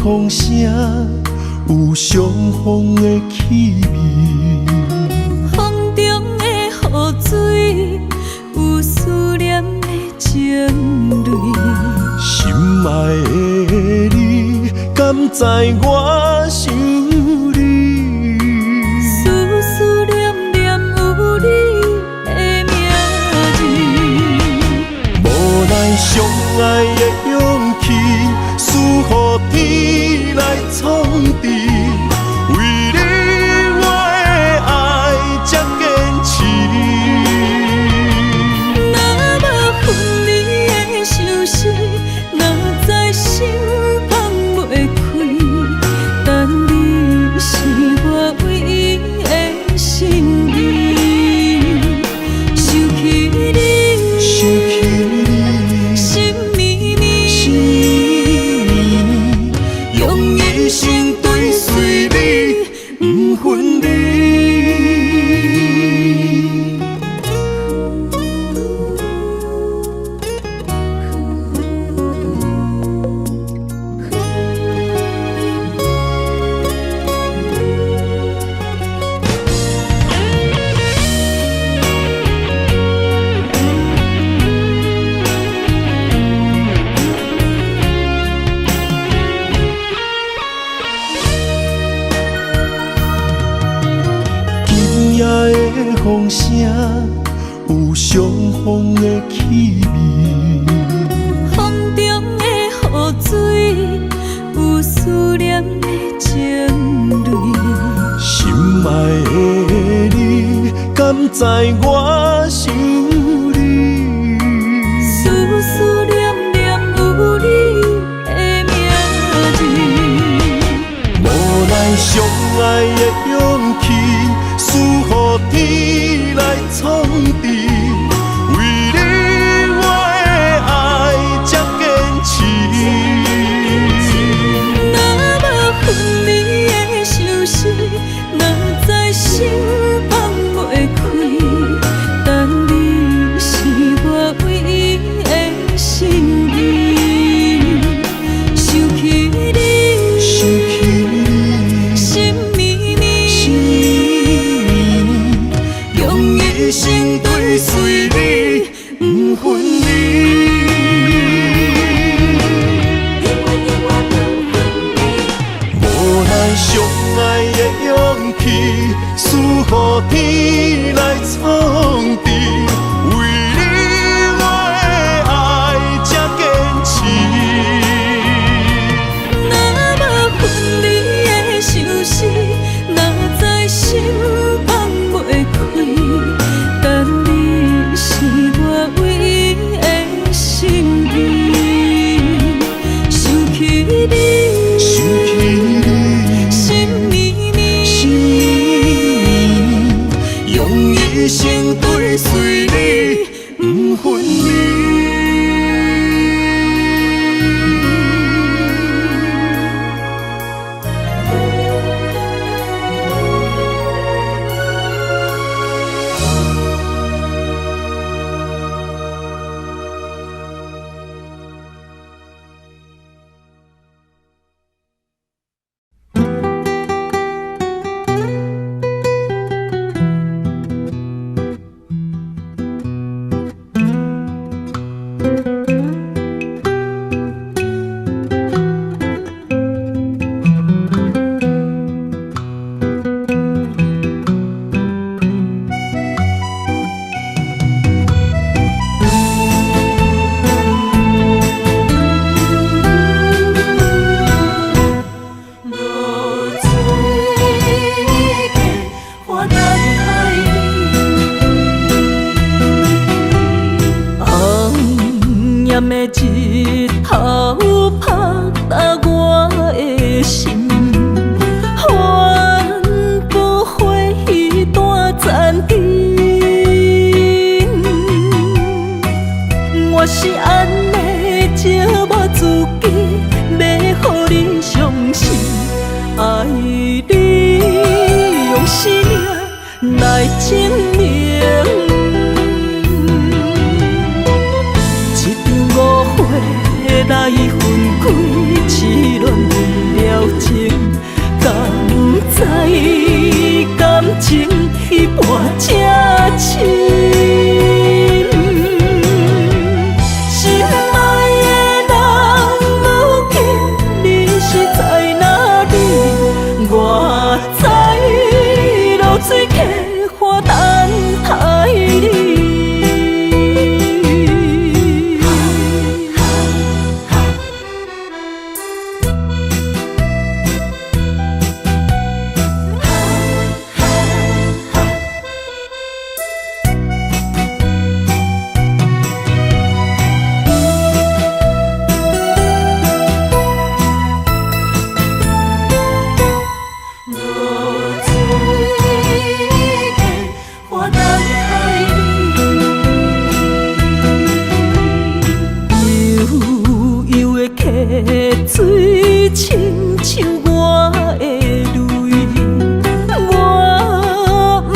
风声有相逢的气味，风中的雨水有思念的情泪。心爱的你，敢知我想你？思念念有你的名字，无奈相爱的勇气，输予天来创治。为你我的爱才坚持。若无分离的相思，哪知心放袂开。但你是我唯一的心意，想起你，心绵绵，用一生追随你，不分离。风声有相逢的气味，风中的雨水有思念的情泪。心爱的你，敢知我想你？思念念有你的名字，无奈相爱的勇气，输予天来创治。为你我的爱才坚持。若无分离的相思，哪知心放袂开。但你是我唯一的心意，想起你，心绵绵，用一生追随你，不分离。无奈相爱的勇气，输予天来创治。为你我的爱才坚持。若无分离的相思，哪知心放袂开。但你是我唯一的心意，想起你，心绵绵，用一生追随你，不分离。己，要互你相信，爱你用生命来证明。一场误会来分开，痴恋为了情，敢知感情一半才深。水客花等待你。水亲像我的泪，我不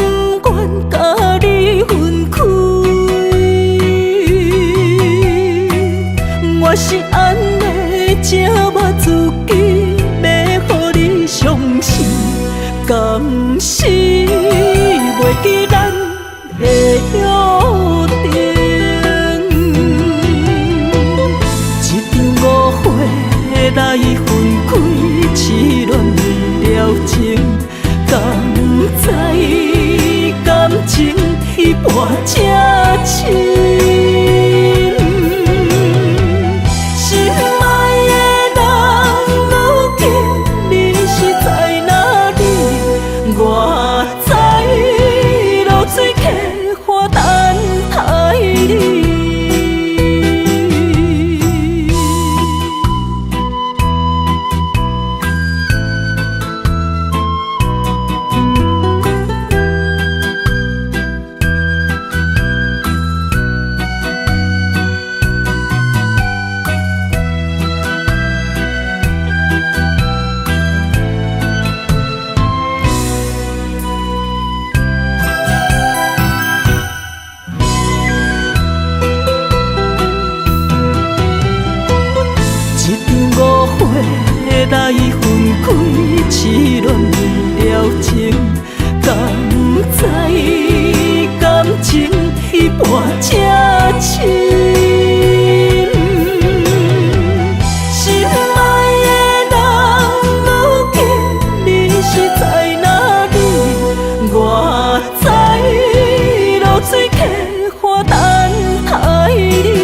愿甲你分开。我是安尼这么自己，要互你相信，甘是袂记咱的约定。来分开，痴恋为了情，敢知感情一半才深。心爱的人，如今你是在哪里？我在流水客花等待你。来分开，痴恋为了情，敢知感情一半才深。心爱的人，如今你是在哪里？我在流水客花等待你。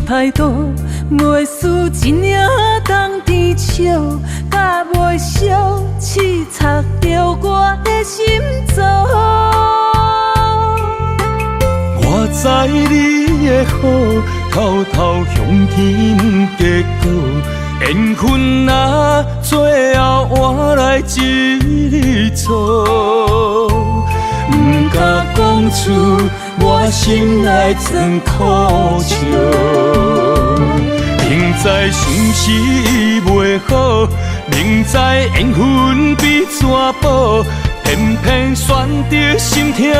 态度袂输一领冬天笑，甲袂消刺插着我的心脏。我知你的好，偷偷向天结果，缘分啊，最后换来一错。不敢讲出我心内藏苦笑，明知相思袂好，明知缘分比纸薄，偏偏选择心痛一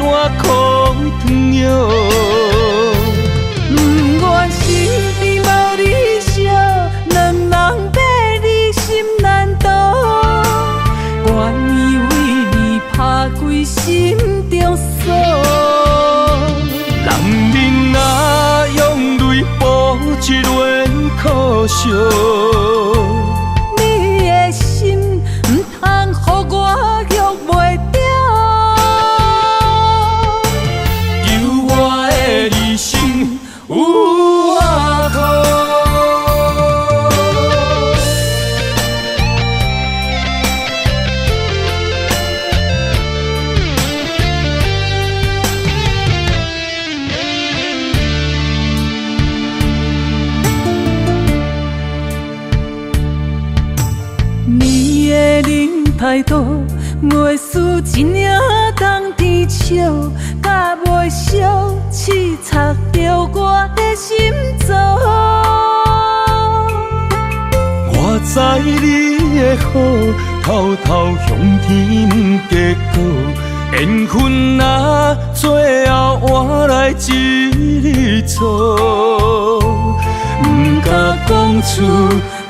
碗苦汤药。一轮苦笑。你的心不通予我约袂着，求我的理性有外靠。你的冷态度，袂输一领冬天笑，甲袂烧，刺插着我的心脏。我知你的好，偷偷向天结果，缘分若最后换来一日错，不敢讲出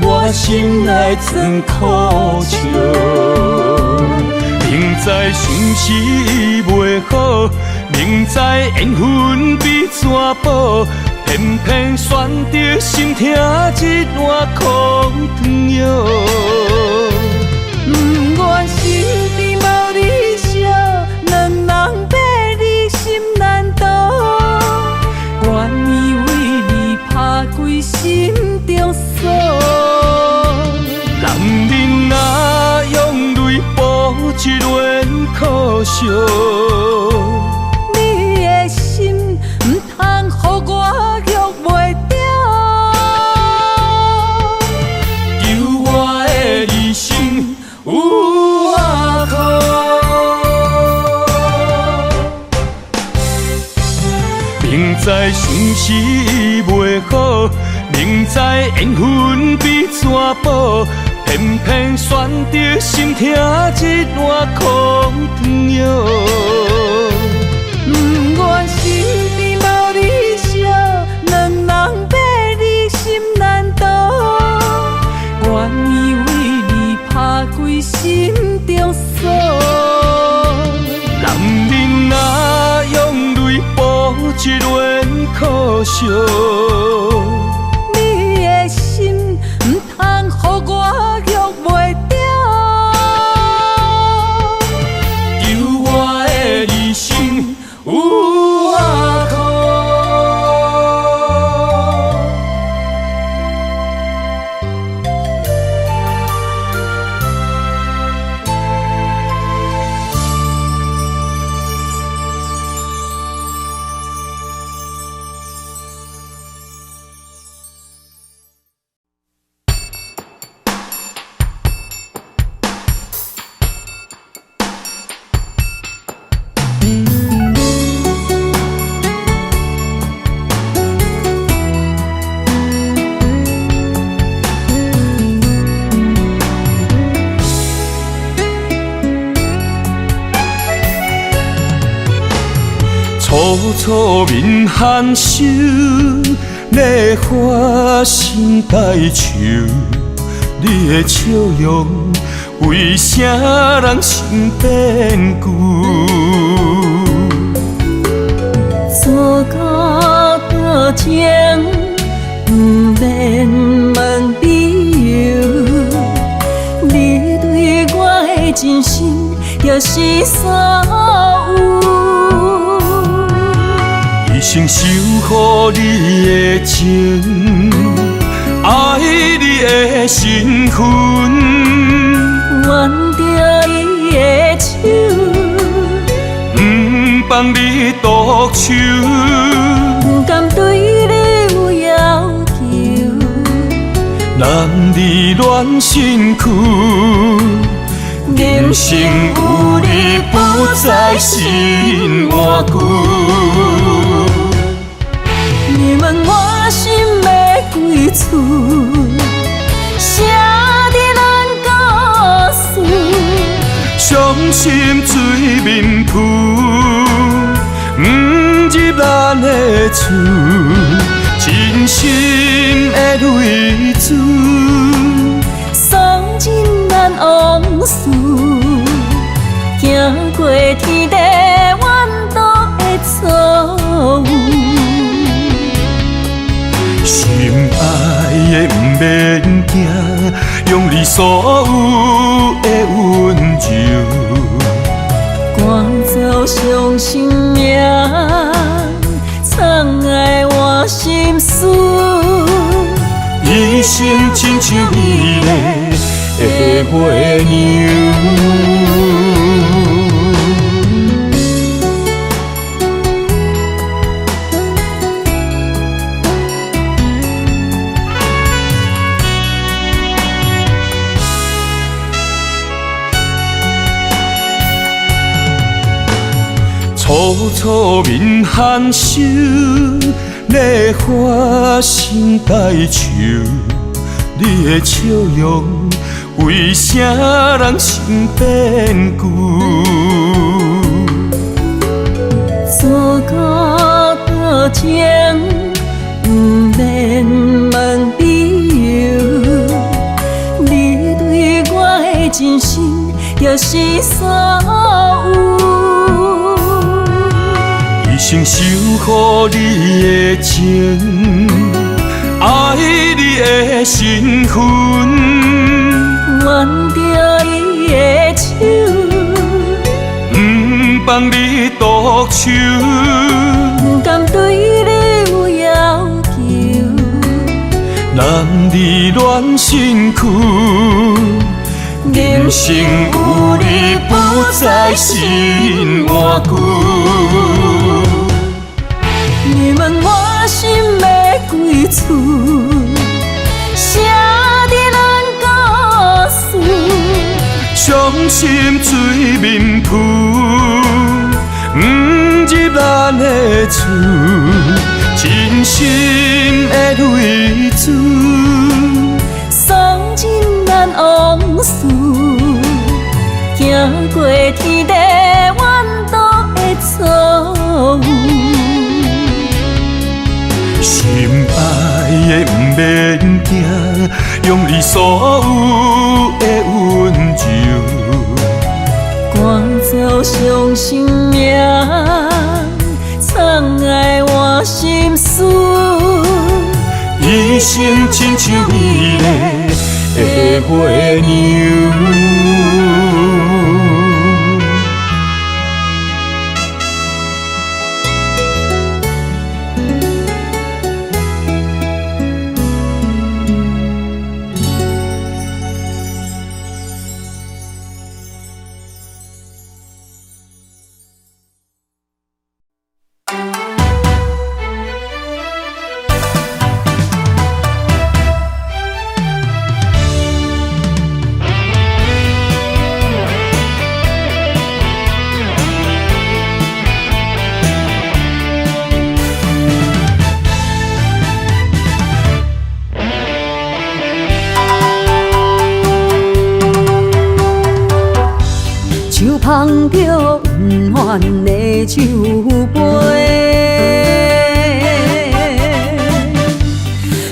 我心内藏苦笑。明知相思袂好，明知缘分比纸薄，偏偏选择心痛一碗苦汤药。不愿身边无你笑，两人爬你心难渡，愿意为你打开心中锁。男人若用泪补一轮苦笑，你的心不通予我约袂着，求我的理性有外靠。明知相思袂好，明知缘分比纸薄，偏偏选择心痛一碗苦汤药。不愿身边无你笑，两人爬你心难渡，愿意为你打开心中锁。男人若用泪补一轮苦笑，你的心不通予我约袂着，求我的理性有外靠。楚楚面含羞，烈花心带愁。你的笑容，为啥人心变旧？做到多情，不免问理由。你对我的真心，就是所有。一生守护你的情，爱你的身份，挽着伊的手，不放你独守。不甘对你有要求，男儿恋身躯，人生有你不再心换旧。你问我心要归厝，写伫咱故事。伤心水面浮，不入咱的厝，真心的泪珠，送进咱往事，行过天地怨妒的错误。心用你所有的温柔，赶走伤心命，藏爱我心事。一生亲像美丽的月娘。楚楚面含羞，烈花心带愁。你的笑容，为啥人心变旧？错过多情，不免问理由。你对我的真心，就是所有。一生守护你的情，爱你的身份，挽着伊的手，不放你独守，不甘对你有要求。男儿恋身躯，人生有你不再心换旧。你问我心要归厝，写伫咱故事。伤心水面浮，不入咱的厝，真心的泪珠，送进咱往事，行过天地怨毒的错误。心爱的不免惊，用你所有的温柔，赶走伤心命，藏爱我心事。一生亲像美丽的月娘。捧着不完的酒杯，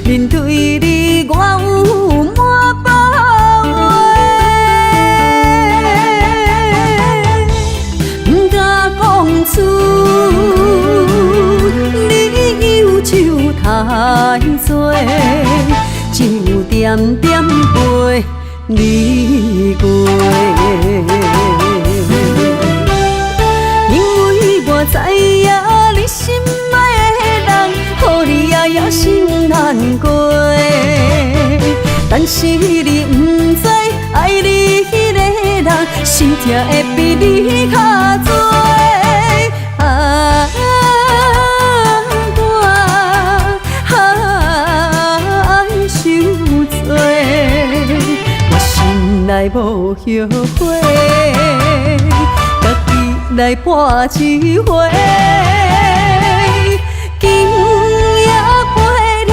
面对你我有满把话，不敢讲出，你忧愁太多，酒点点陪你过。我知影你心爱的人，予你夜夜心难过。但是你不知，爱你迄个人，心痛会比你较多。我受罪，我心内无后悔。来破一回，今夜陪你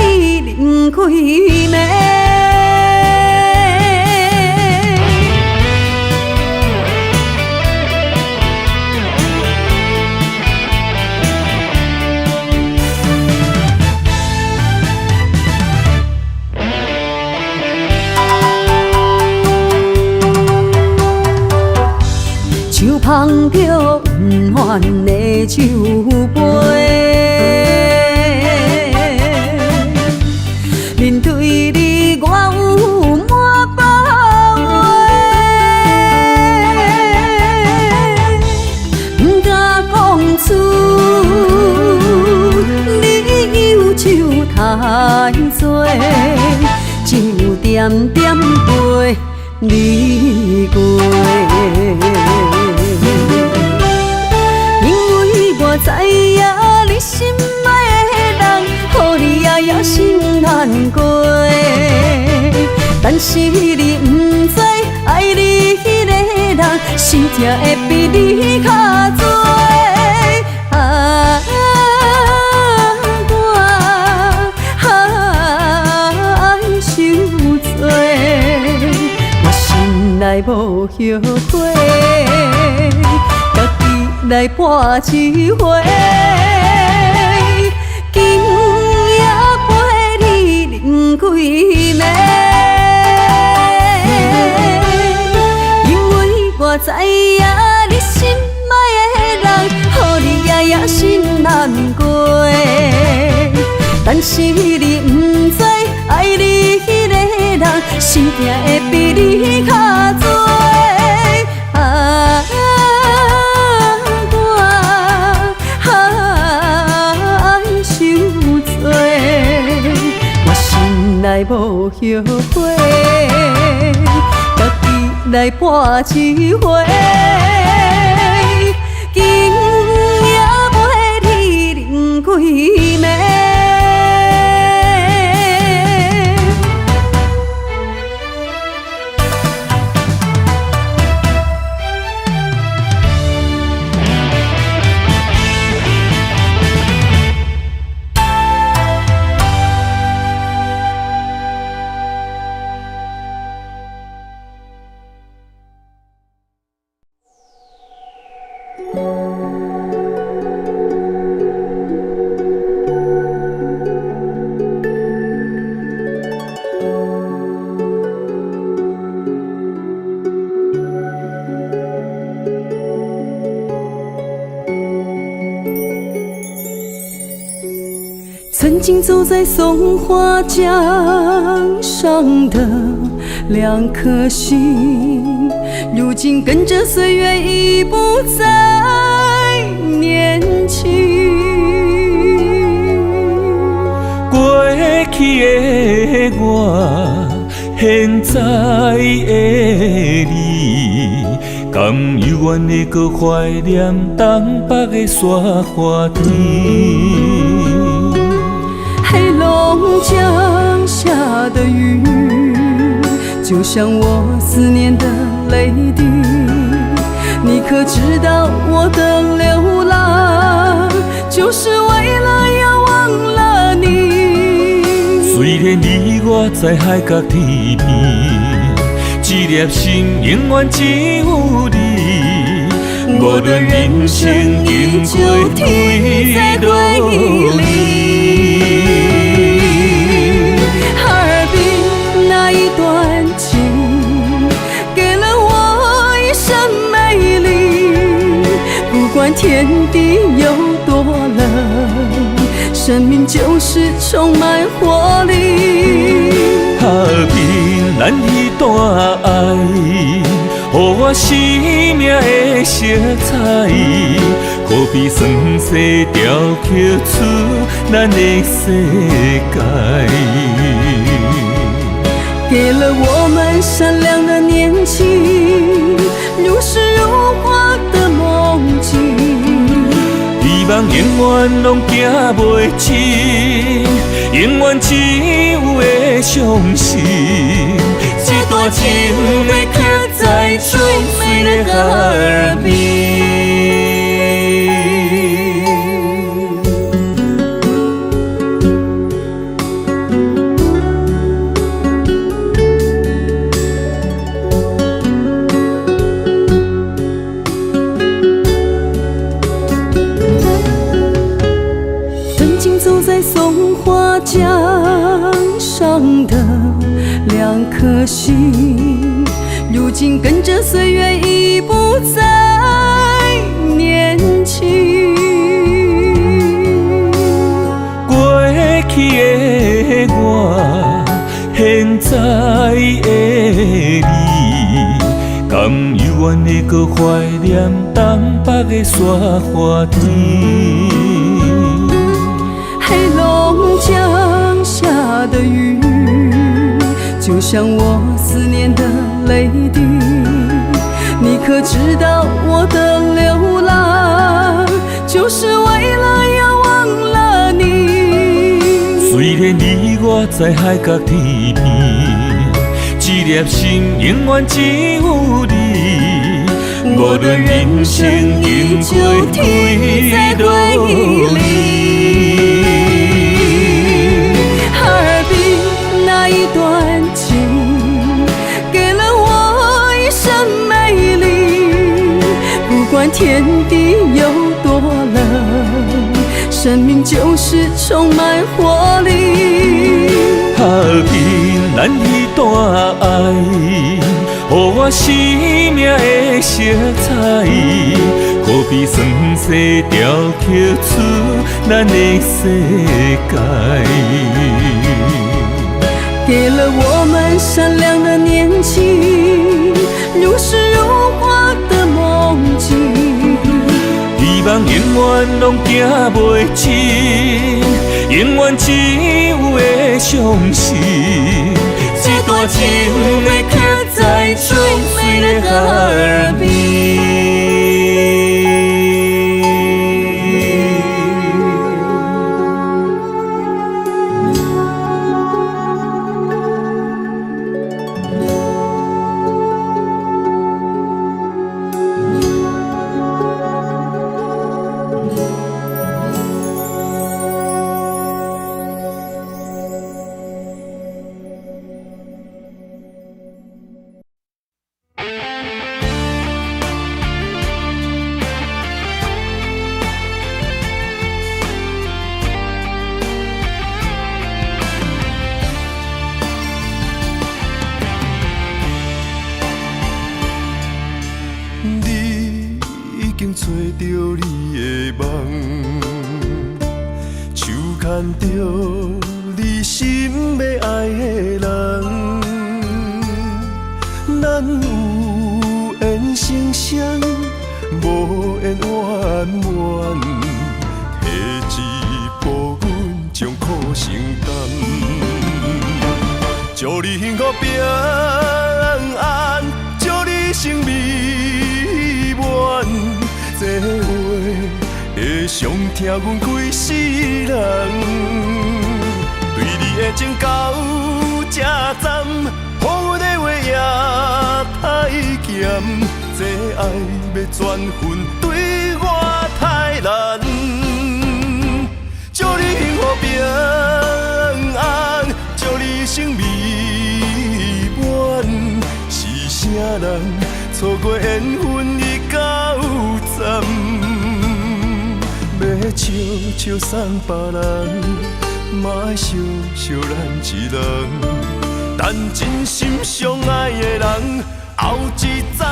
饮开暝。手捧着不完的酒杯，面对你我有满把做，只有点点陪你过。因为我知影你心爱的人，予你夜心难过。但是你不知，爱你迄个人，心痛会比你较多。来无后悔，家己来破一回，今夜陪你饮几暝。因为我知影你心爱的人，予你夜心难过。但是你不知，爱你迄个人，心痛会比你较多。来无后悔，家己来破一回，今夜陪你饮几暝。曾经走在松花江上的两颗心，如今跟着岁月已不再年轻。过去的我，现在的你，甘犹原会搁怀念东北的沙花天。黑龙江下的雨，就像我思念的泪滴。你可知道我的流浪，就是为了要忘了你。虽然你我在海角天边，一粒心永远只有你。无论人生经过几多回忆。那一段情，给了我一生美丽。不管天地有多冷，生命就是充满活力。下面咱彼段爱，予我生命的色彩，可比酸涩雕刻出咱的世界。给了我们闪亮的年轻，如诗如画的梦境。希望永远拢行袂尽，永远只有会相信，这段情会刻在最美的耳边。松花江上的两颗心，如今跟着岁月已不再年轻。过去的我，现在的你，甘犹原会搁怀念东北的沙花天。黑龙江像我思念的泪滴。你可知道我的流浪，就是为了要忘了你。虽然你我在海角天边，一粒心永远只有你。无论人生经过退路里，哈尔滨那一段情，给了我一生美丽。不管天地有多冷，生命就是充满活力。哈尔滨咱彼段爱，予我生命的色彩，可比酸西雕刻出咱的世界。给了我们闪亮的年轻，如诗如画的梦境。希望永远拢行袂尽，永远只有会相信，这段情会刻在最美的哈尔滨。找着你的梦，手牵着你心要爱的人，咱有缘成双，无缘圆满，提一步阮将苦承担，祝你幸福平安，祝你生美满。这话会伤疼阮规世人，对你的情到这站，予阮的话也太咸，这爱要转分对我太难。祝你幸福平安，祝你生美满，是啥人错过缘分已到站，要笑笑送别人，嘛爱惜惜咱一人，等真心相爱的人后一站。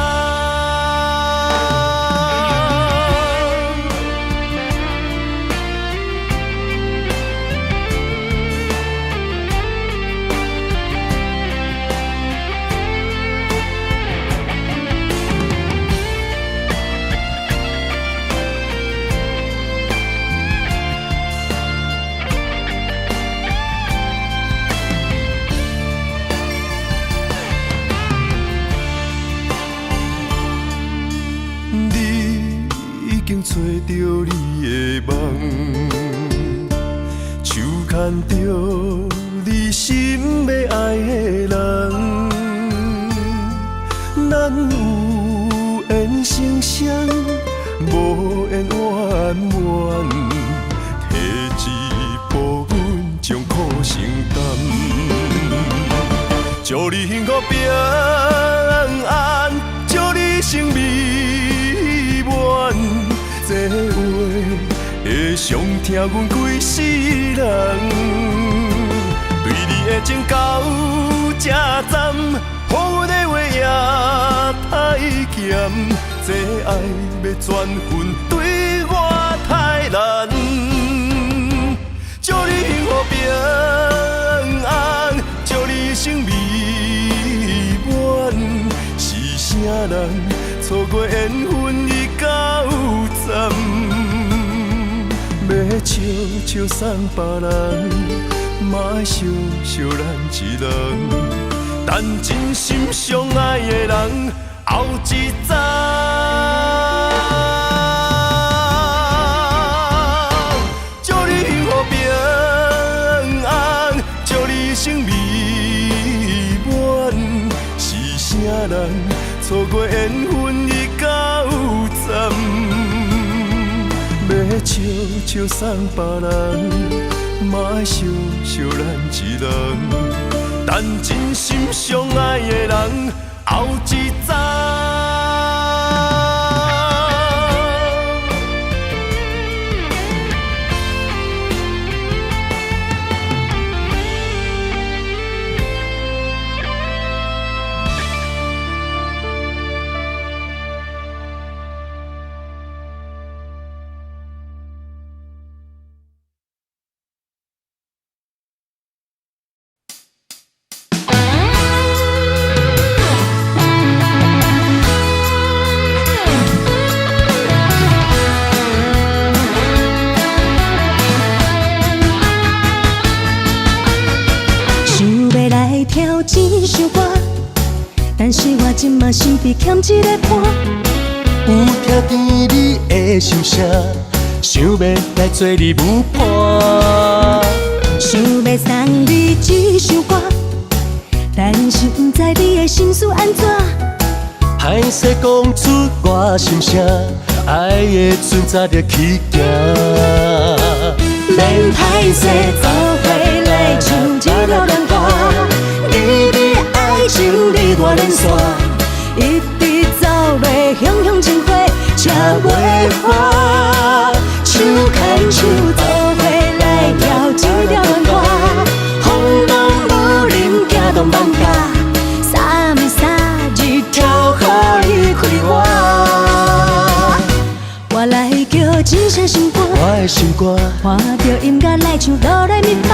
找着你的梦，手牵着你心要爱的人，咱有缘成双，无缘圆满，提一步阮将苦承担，祝你幸福平安，祝你生美满。这话会伤疼阮规世人，对你的情到这站，予阮的话也太咸，这爱要转分对我太难。祝你幸福平安，祝你生美满，是啥人错过缘分已到站，要笑笑送别人，嘛爱惜惜咱一人，但真心相爱的人后一早，祝你幸福平安，祝你生美满。是啥人错过缘分已到站？要笑笑送别人，嘛爱惜惜咱一人。但真心相爱的人后一早。挑一首歌，但是我今嘛身边欠一个伴。有听见你的心声，想要来做你舞伴。想要送你一首歌，但是不知你的心思安怎。歹势讲出我心声，爱的船早就起行。免歹势做伙来唱一条恋歌。爱情你我连线，一直走落乡乡情花，车袂花，手牵手做伙来跳一条恋歌。风浪无人行动放假，三暝三日跳予你开我。我来叫真声心肝，我的心肝，看着音乐来唱哆来咪发。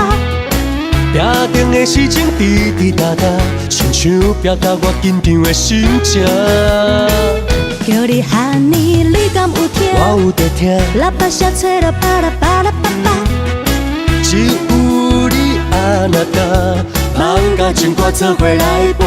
定定的事情滴滴答答，亲像表达我紧张的心情。叫你喊你，你敢有听？我有在听。喇叭声吹到巴拉巴拉巴巴，只有你安那搭，梦甲情歌做伙来伴。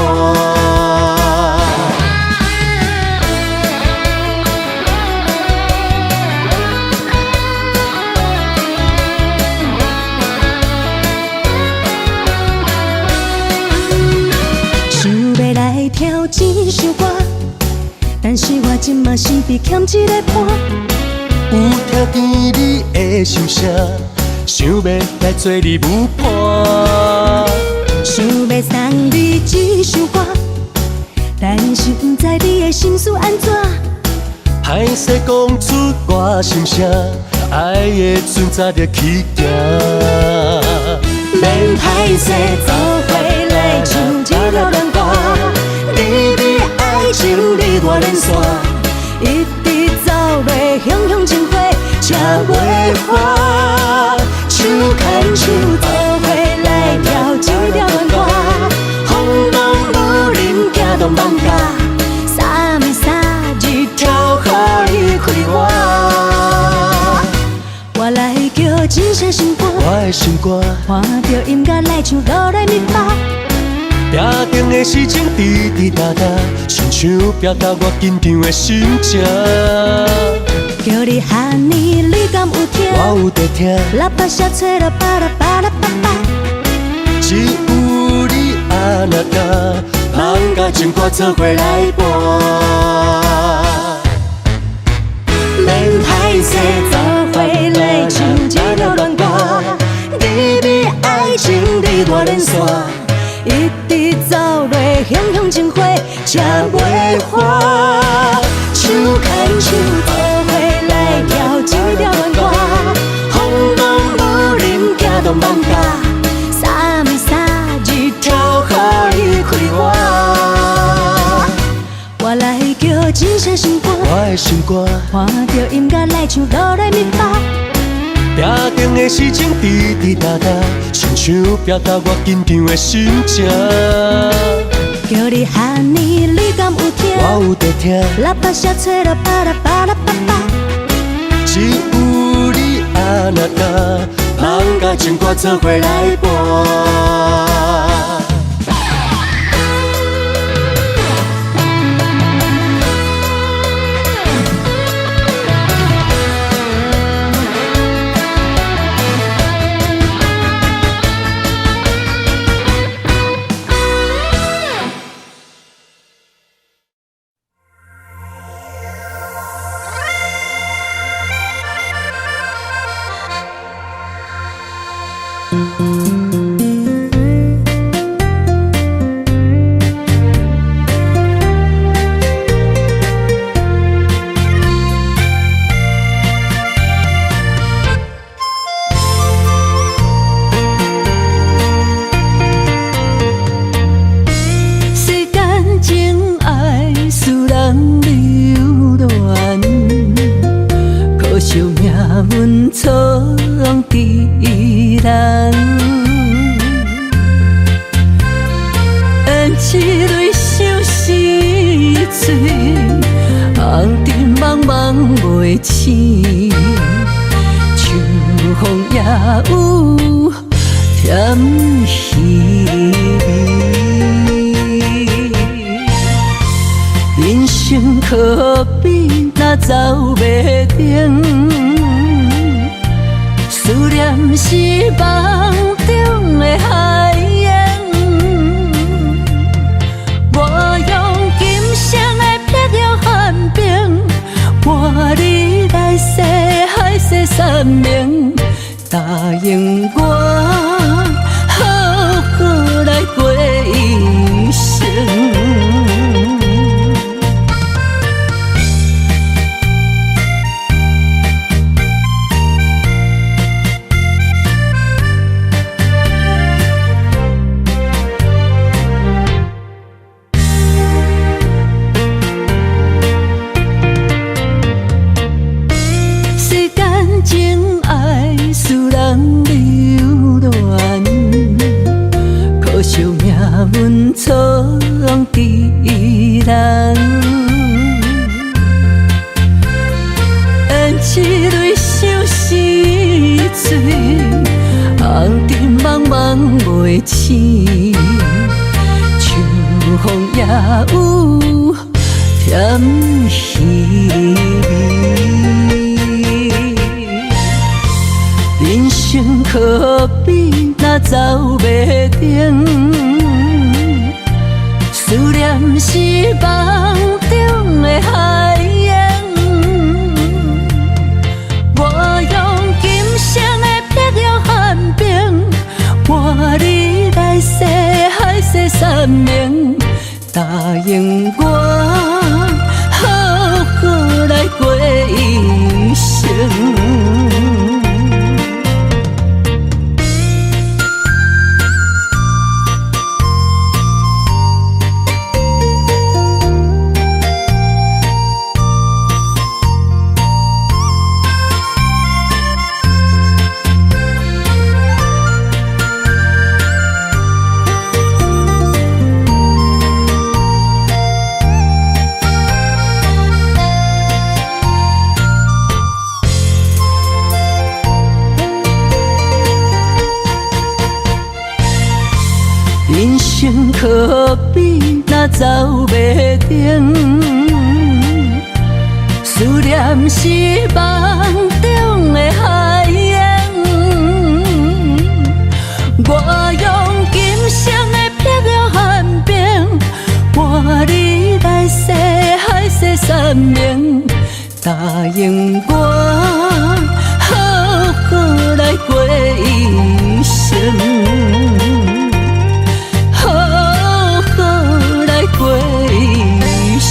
挑一首歌，但是我今嘛身边欠一个伴。有听见你的心声，想要来做你舞伴。想要送你一首歌，但是不知你的心思安怎。歹势讲出我心声，爱的船早就起行。免歹势做伙来唱一条恋歌。爱情你我连线，一直走落乡乡情花，车袂花，手牵手做伙来跳一条恋歌。风浪无人行动放假，三暝三日跳予你开我。我来叫真声心肝，我的心肝，看着音乐来唱哆来咪发。定定的事情滴滴答答，亲像表达我紧张的心情。叫你喊你，你敢有听？我有在听。喇叭声吹到巴拉巴拉巴巴，只有你安那搭，梦甲情歌做伙来伴。免歹势做伙来唱一条恋歌，甜蜜爱情你我连线。一直走落乡乡情花，车袂花，手牵手做伙来跳一条恋歌。风浪无人行动放假，三暝三日跳予你开我。我来叫真声心肝，我的心肝，看着音乐来唱哆来咪发。定定的事情滴滴答答，亲像表达我紧张的心情。叫你喊你，你敢有听？我有在听。喇叭声吹到巴拉巴拉巴巴，只有你安那搭，梦甲情歌做伙来伴。袂醒，秋风也有甜稀味。人生可比若走袂停，思念是梦中的海洋。我用今生的碧玉寒冰，换你来世海誓山盟，答应我，好好来过一生。阮错伫人，缘一蕊相思水，红尘茫茫袂醒，秋风也有甜稀味。人生可比若走袂停，思念是梦中的海洋。我用今生的碧玉寒冰，换你来世海誓山盟，答应我，好好来过一生。人生可比若走袂停，思念是梦中的海洋。我用今生的碧玉寒冰，换你来世海誓山盟，答应我，好好来过一生。过一生。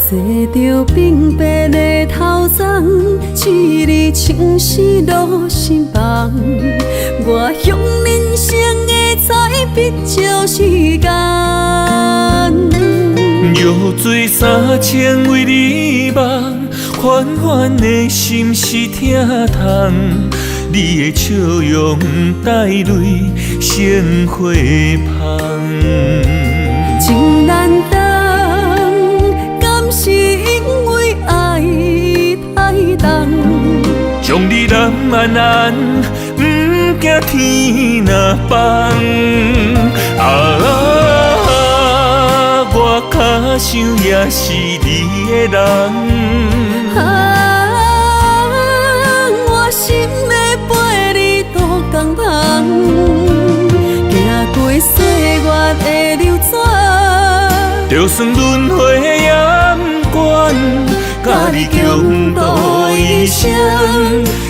坐着平白的头鬃，一日情丝落心房。我用人生的彩笔照时间。药醉三千为你梦，缓缓的心是疼痛。你的笑容带泪鲜花香，情难当，敢是因为爱太重？将你揽安安，不惊天若放。我脚想也是你的人。我心的陪你渡江旁，行过岁月的流转，就算轮回也不管，甲你共度一生，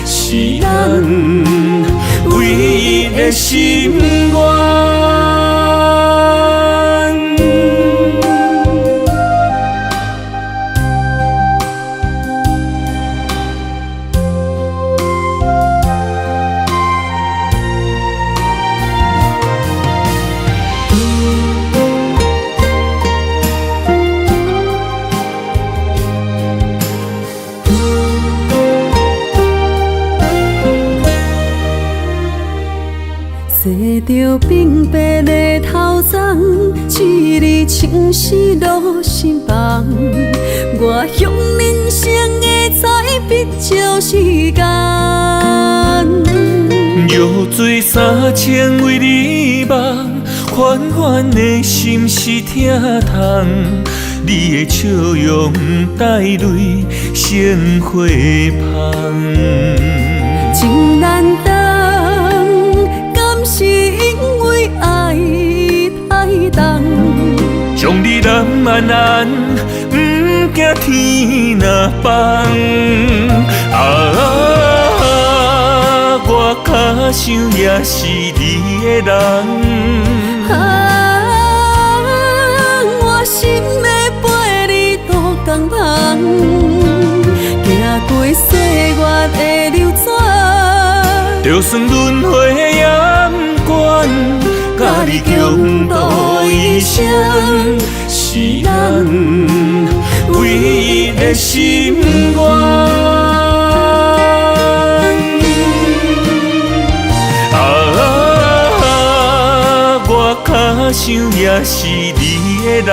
是咱唯一的心愿。坐着平白的头鬃，一日情丝落心房。我向人生的彩笔照时间。药醉3000为你梦，缓缓的心是疼痛。你的笑容带泪成花香，情难当，敢是因为爱太重？将你揽安安，不惊天若放。我较想也是你的人。我心要陪你渡江旁，行过岁月的流转，就算轮回也不管，甲你共度一生，是咱唯一的心愿。我较想也是你的人。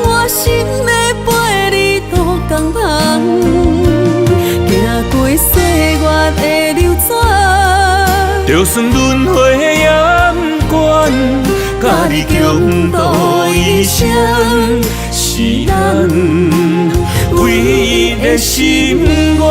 我心要陪你渡江旁，行过岁月的流转，就算轮回也不管，甲你共度一生，是咱唯一的心愿。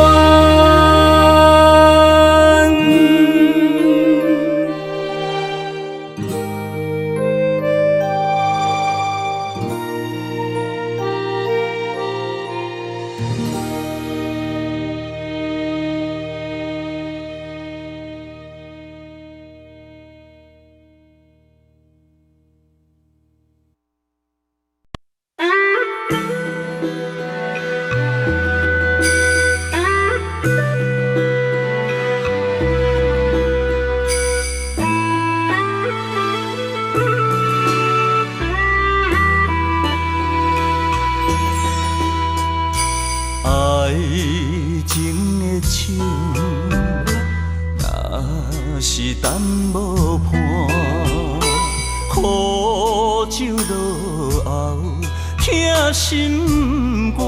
心肝，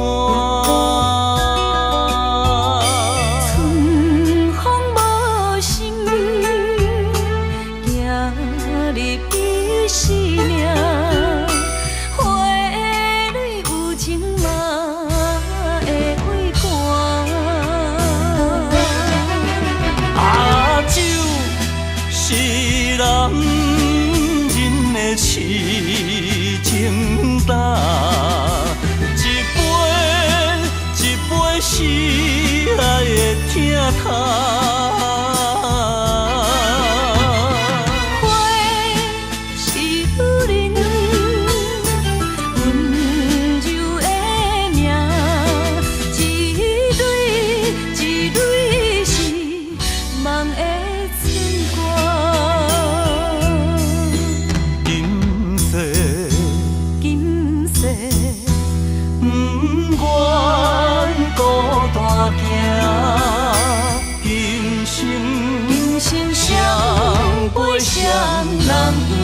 春风无心，行入彼生命，花蕊有情嘛会会寒。阿酒是男人的痴情胆。是爱的疼痛，花是女人温柔的名，一蕊一蕊是梦的春光。今世今世不愿孤单行，今生双陪双人行。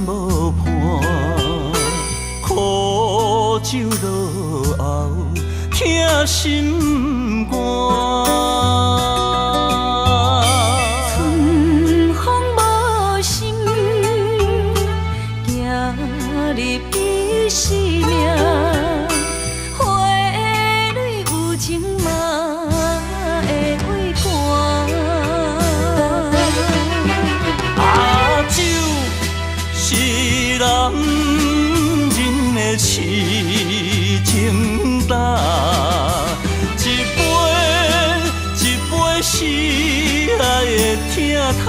无伴，苦酒落后，疼心肝。春风无心，行入伊生命。花蕊有情嘛会为寒。啊，酒是男人的痴情胆，一杯一杯是爱的疼痛。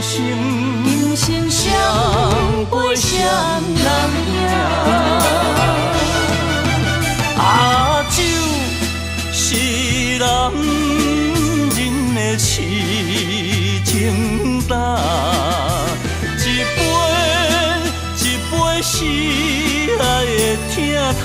今生双杯双人赢，啊，酒是男人的痴情胆，一杯一杯是爱的疼痛。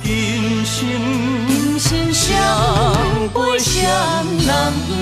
今生双杯双人赢。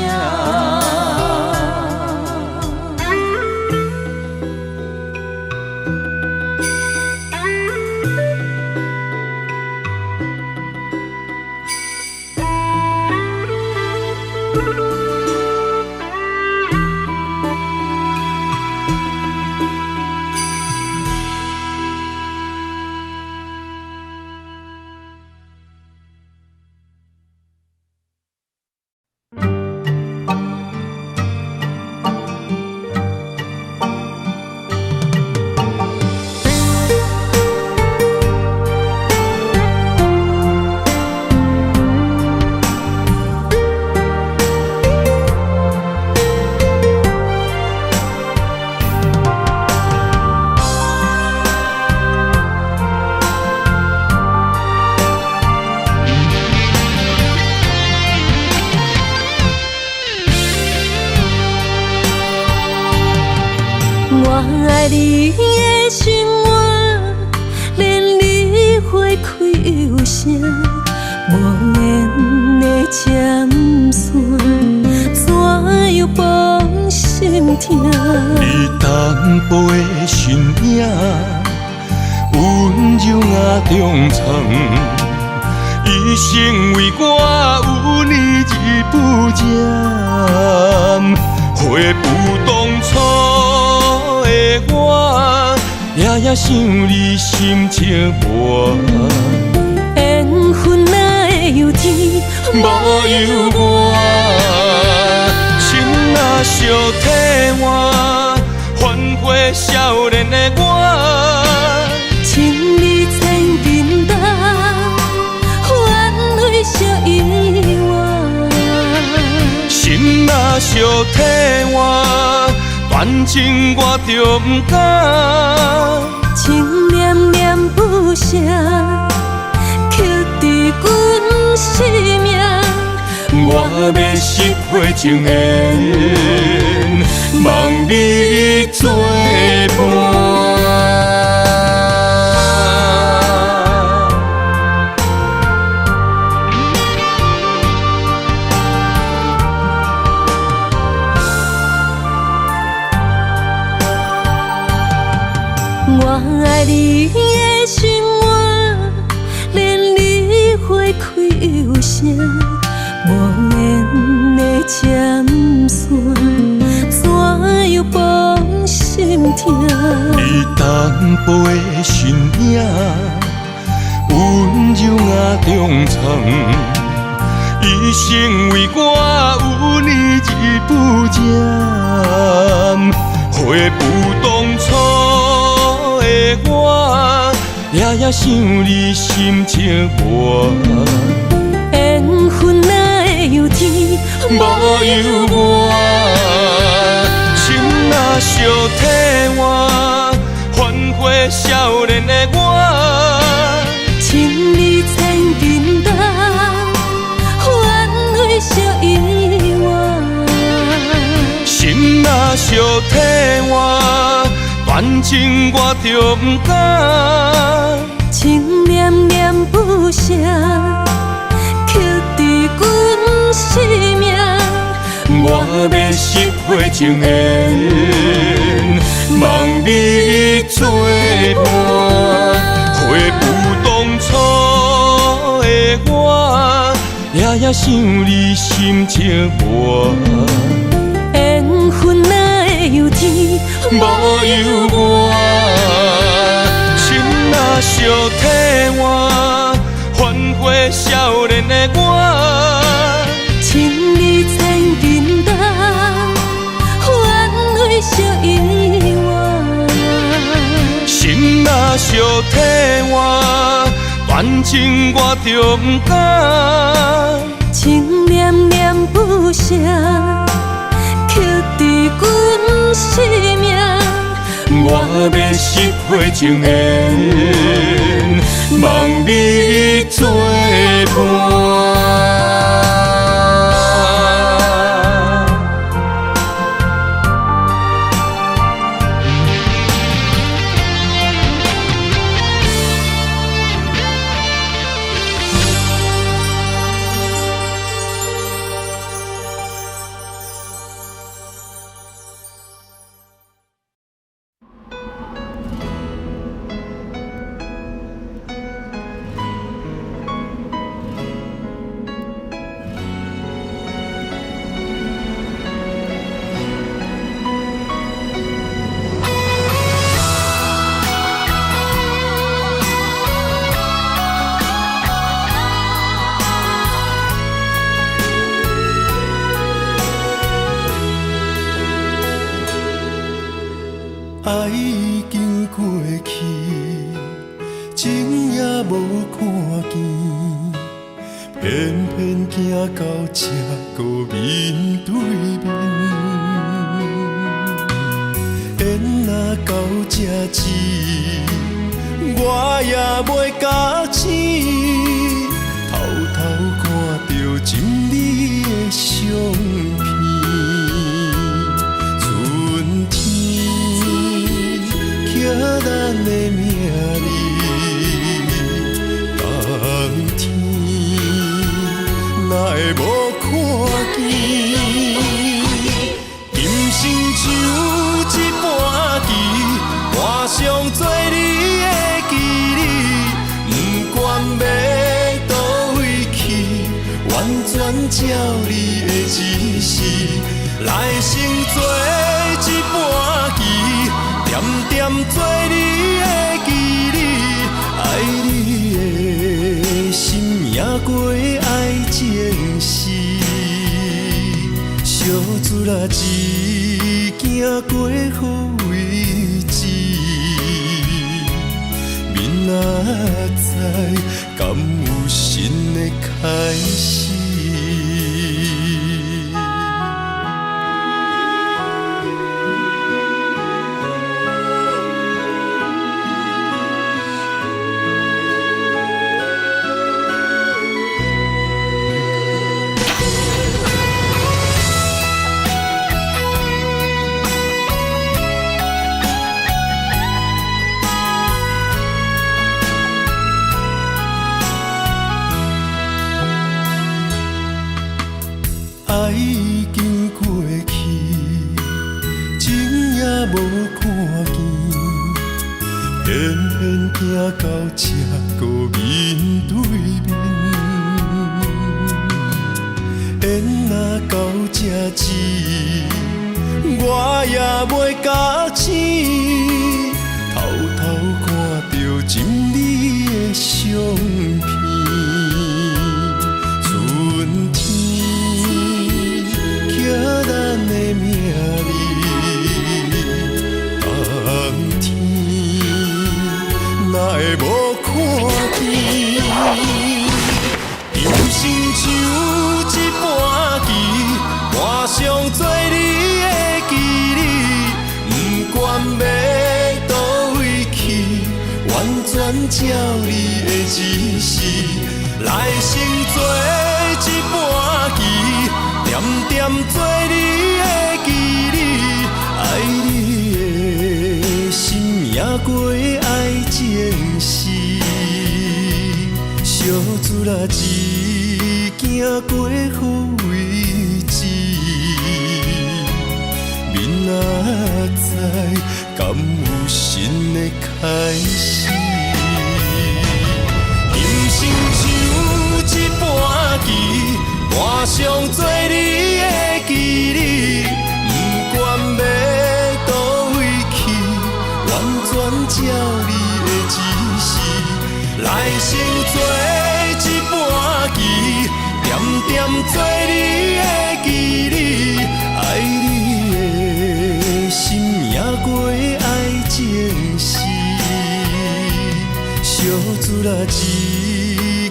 我爱你的心话，连你花开有声，无言的针线，怎样绑心痛？你淡薄的身影，温柔啊忠诚，一生为我有你日不减，回不当初的我，夜夜想你心情热。缘分哪会由天无由我，心若相替换，换回少年的我。情你千斤重，换回小遗忘。心若相替换，断情我就不敢。情念念不舍，刻伫阮生命。我要失回情缘，望你作伴。我爱你的心话，连你花开有声，无言的针线，怎样绑心痛？你淡薄的身影，温柔啊中藏，一生为我有你日不减。回不当初的我，夜夜想你心情热。缘分哪会有天无由我，心若相替换，反悔少年的我，情你千斤重，换回小遗忘。心若相替换，反正我就不敢。情念念不舍，刻伫阮生命。我要失血情缘，望你作伴。回不当初的我，夜夜想你心情热。缘分哪会有天无由我，心若相替换，反悔少年的我，情你千斤重，换回小遗忘。心若相替换，反正我就不敢。情念念不舍，刻伫阮生命。我要失血情缘，望你作伴。爱已经过去，情也无看见，偏偏行到这个面对面。缘若到这止，我也袂假醒，偷偷看到真理的相片。春天。寄咱的名字，冬天哪会无看见？今生像一盘棋，画上做你的记忆，不管要倒位去，完全照你的指示，来生做一盘棋。点点做你的记忆，爱你的心也过爱情诗，小船啊一行过好位置，明仔载敢有新的开始？爱已经过去，情也无看见，偏偏行到这个面对面。缘若到这止，我也袂甲醒，偷偷看着心里的相片。春天刻咱的名字，冬天哪会无看见？人生像一盘棋，换上做你的记忆，不管要倒位去，完全照你的指示，来生做一盘棋，点点做你的记忆，爱你的心也过爱情诗，小子啦一行过好位置。明仔载，敢有新的开始？人生像一盘棋，换上做你的记忆，不管要倒位去，完全照你的指示，来生做一盘棋，点点做你的记忆，爱你的心也过爱情诗，小子啦一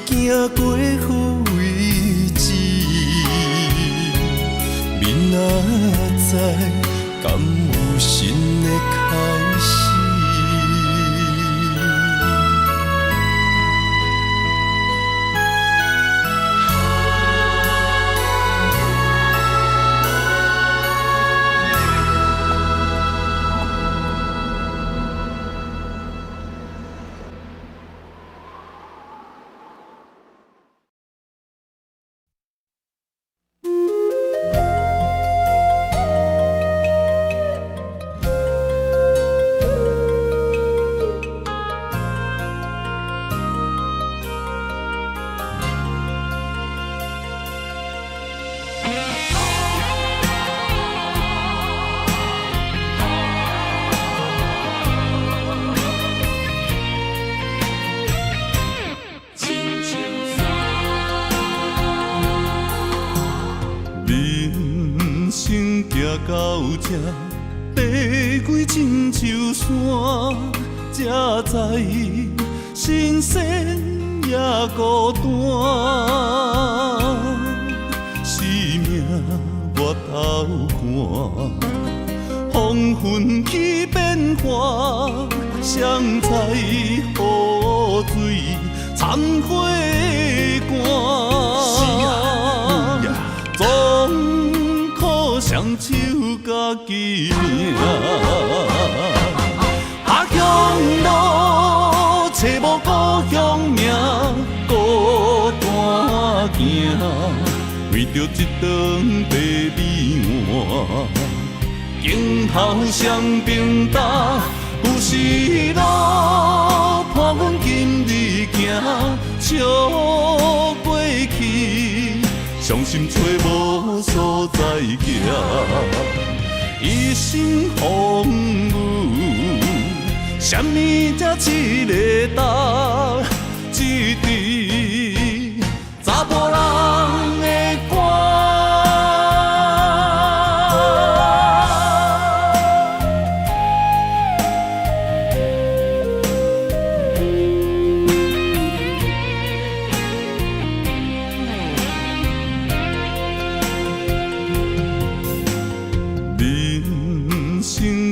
行过好位置，明仔载敢有新的开始？到这爬过亲像山，才知新鲜也孤单。生命越头寒，黄昏起变化，谁知雨水掺花寒。总靠双手家己命，下乡路找无故乡名，孤单行，为着一顿白米碗。今后双平搭，有时路伴阮今日行，笑过去，伤心找无所在行。一生风雨，什么才一个答？一支查甫人的歌。人生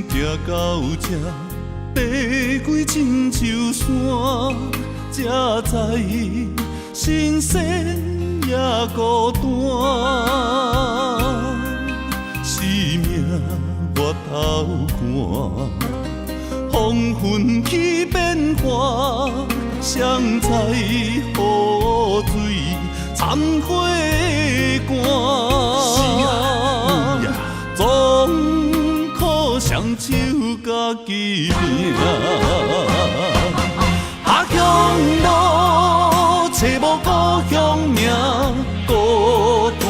行到这，爬过亲像山，才知新鲜也孤单。生命越头寒，黄昏起变化，谁知雨水掺花寒。总靠双手家己命，下乡路找无故乡名，孤单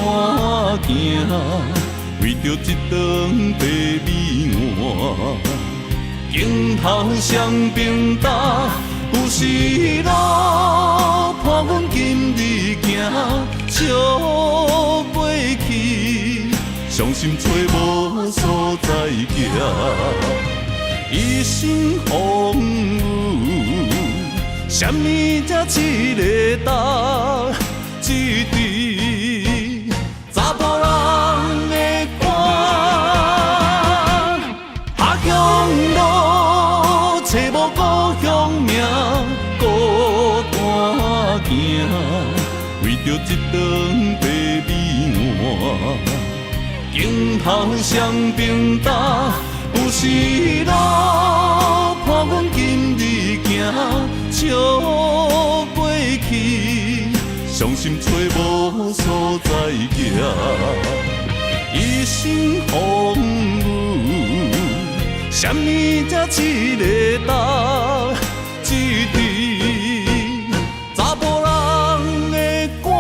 行，为着一场白米碗，镜头双边搭，有时路伴阮今日行，笑袂去，伤心找无所在行。一生风雨，什么才一个答？一滴查甫人的肝，下乡路找无故乡名，孤单行，为着一顿白米碗，镜头双边搭。有时路伴阮今日行，笑袂去，伤心找无所在行。一生风雨，什么才一个答？一滴查甫人的肝。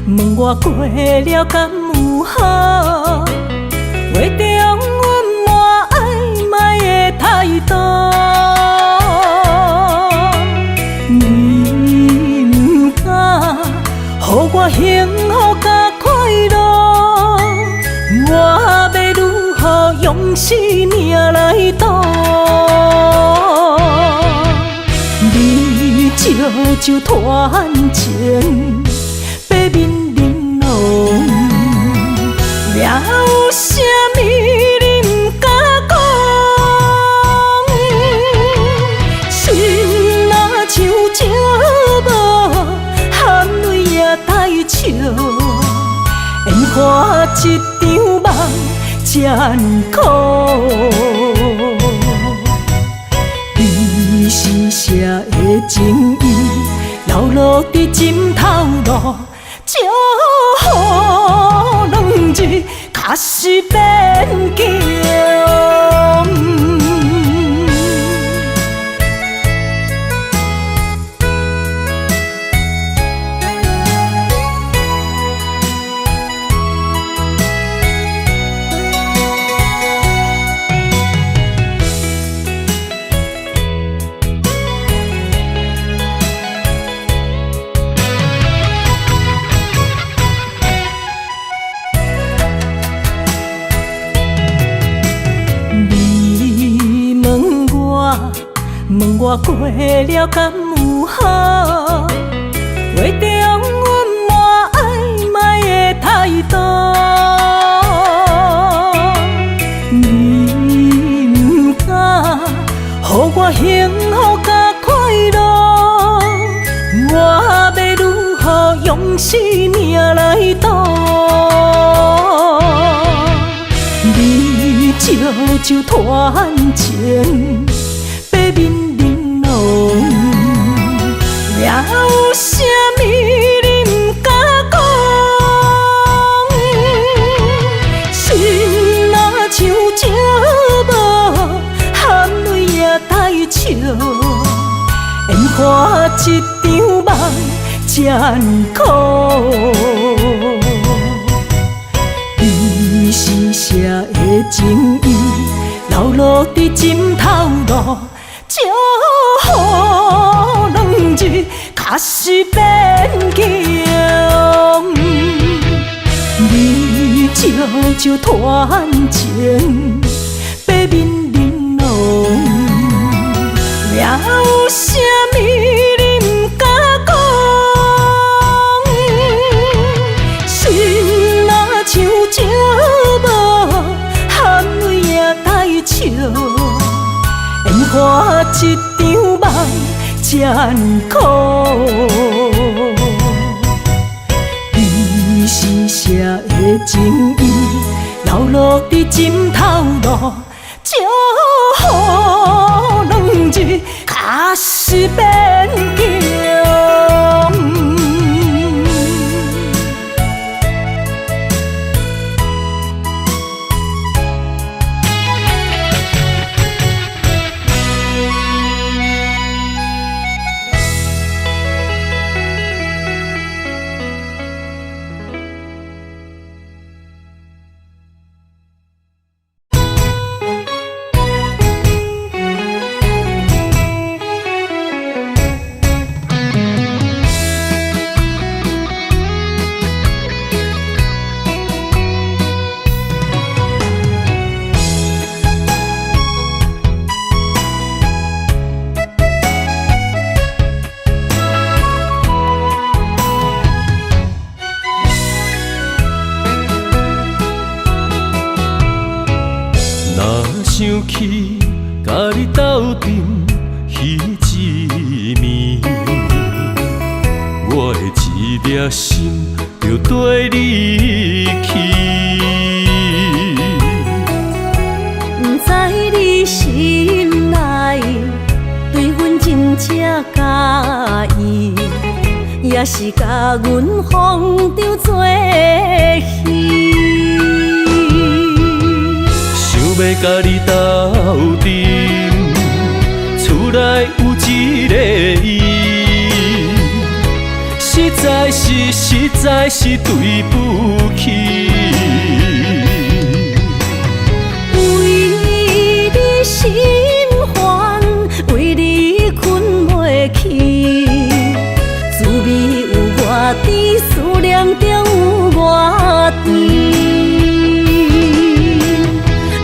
问我过了敢有好？话中阮满暧昧的态度，你毋敢，予我幸福甲快乐，我要如何用生命来度？你悄悄传情。了有啥物你毋敢讲？心若像石无，含泪也带笑，烟花一场梦真苦。伊是谁的情意，流落伫枕头路。祝福两日，确实变强。问我过了敢有好？话中阮满暧昧的态度，你毋敢，予我幸福甲快乐，我要如何用生命来度？你悄悄传情。了有啥物你毋敢讲？心若像石无，含泪也带笑，烟花一场梦真苦。伊是谁的情意，流落伫枕头路。祝福两日，确实变强。你悄悄传情，白面玲珑，有啥物你毋敢讲？心若像石无含泪也该笑，烟花一场梦真苦。伊是谁的情意，流落伫枕头路，只好两日脚是变强。想起甲你斗阵彼一暝，我的一粒心就跟你去。不知你心内对阮真正介意，也是甲阮放着做戏。要甲你斗阵，厝内有一个伊，实在是对不起。为你心烦，为你困袂去，滋味有偌甜，思念就有偌甜。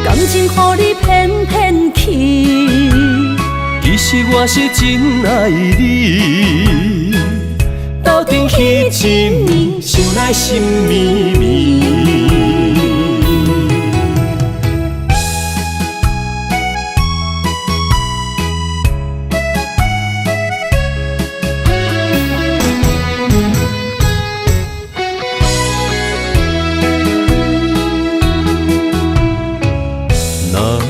感情予你骗骗去，其实我是真爱你。斗阵彼一暝，想来心绵绵。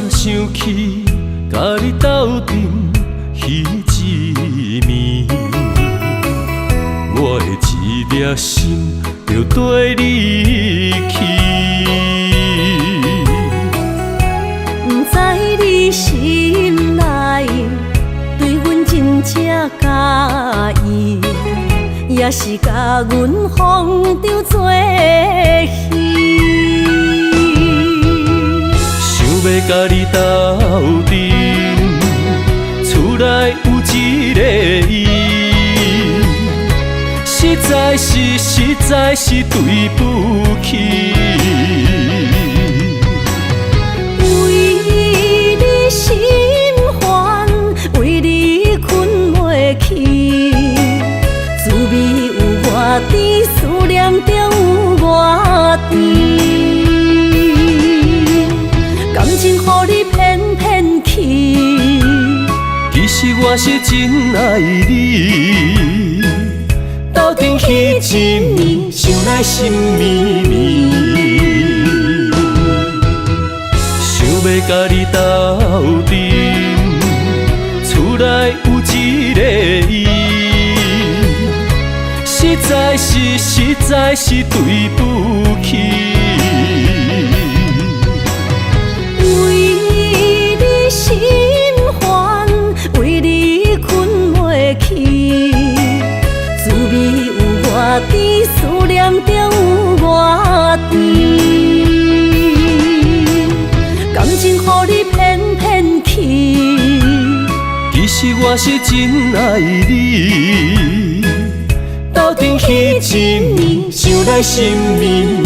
想起甲你斗阵彼一暝，我的一粒心就跟你去。不知你心内对阮真正介意，也是甲阮放着做戏。要甲你斗阵，厝内有一个伊，实在是对不起。为你心烦，为你困袂去，滋味有偌甜，思念就有偌甜。感情予你骗骗去，其实我是真爱你。斗阵彼一暝，想来心绵绵。想要甲你斗阵，厝内有一个伊，实在是对不起。心烦，为你困袂去，滋味有偌甜，思念就有偌甜。感情予你骗骗去，其实我是真爱你。斗阵彼一暝，想来心绵绵。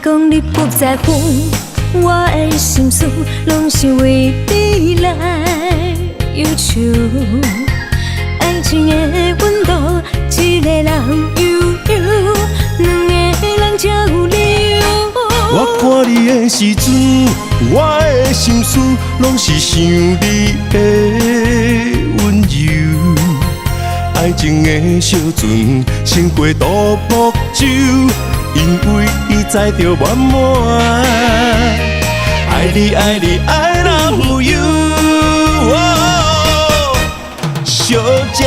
讲你不在乎，我的心思拢是为你来忧愁。爱情的温度，一个人悠悠，两个人才有理由。我看你的时阵，我的心思拢是想你的温柔。爱情的小船胜过独木舟，因为伊载着满满。爱你爱你I love you。小姐，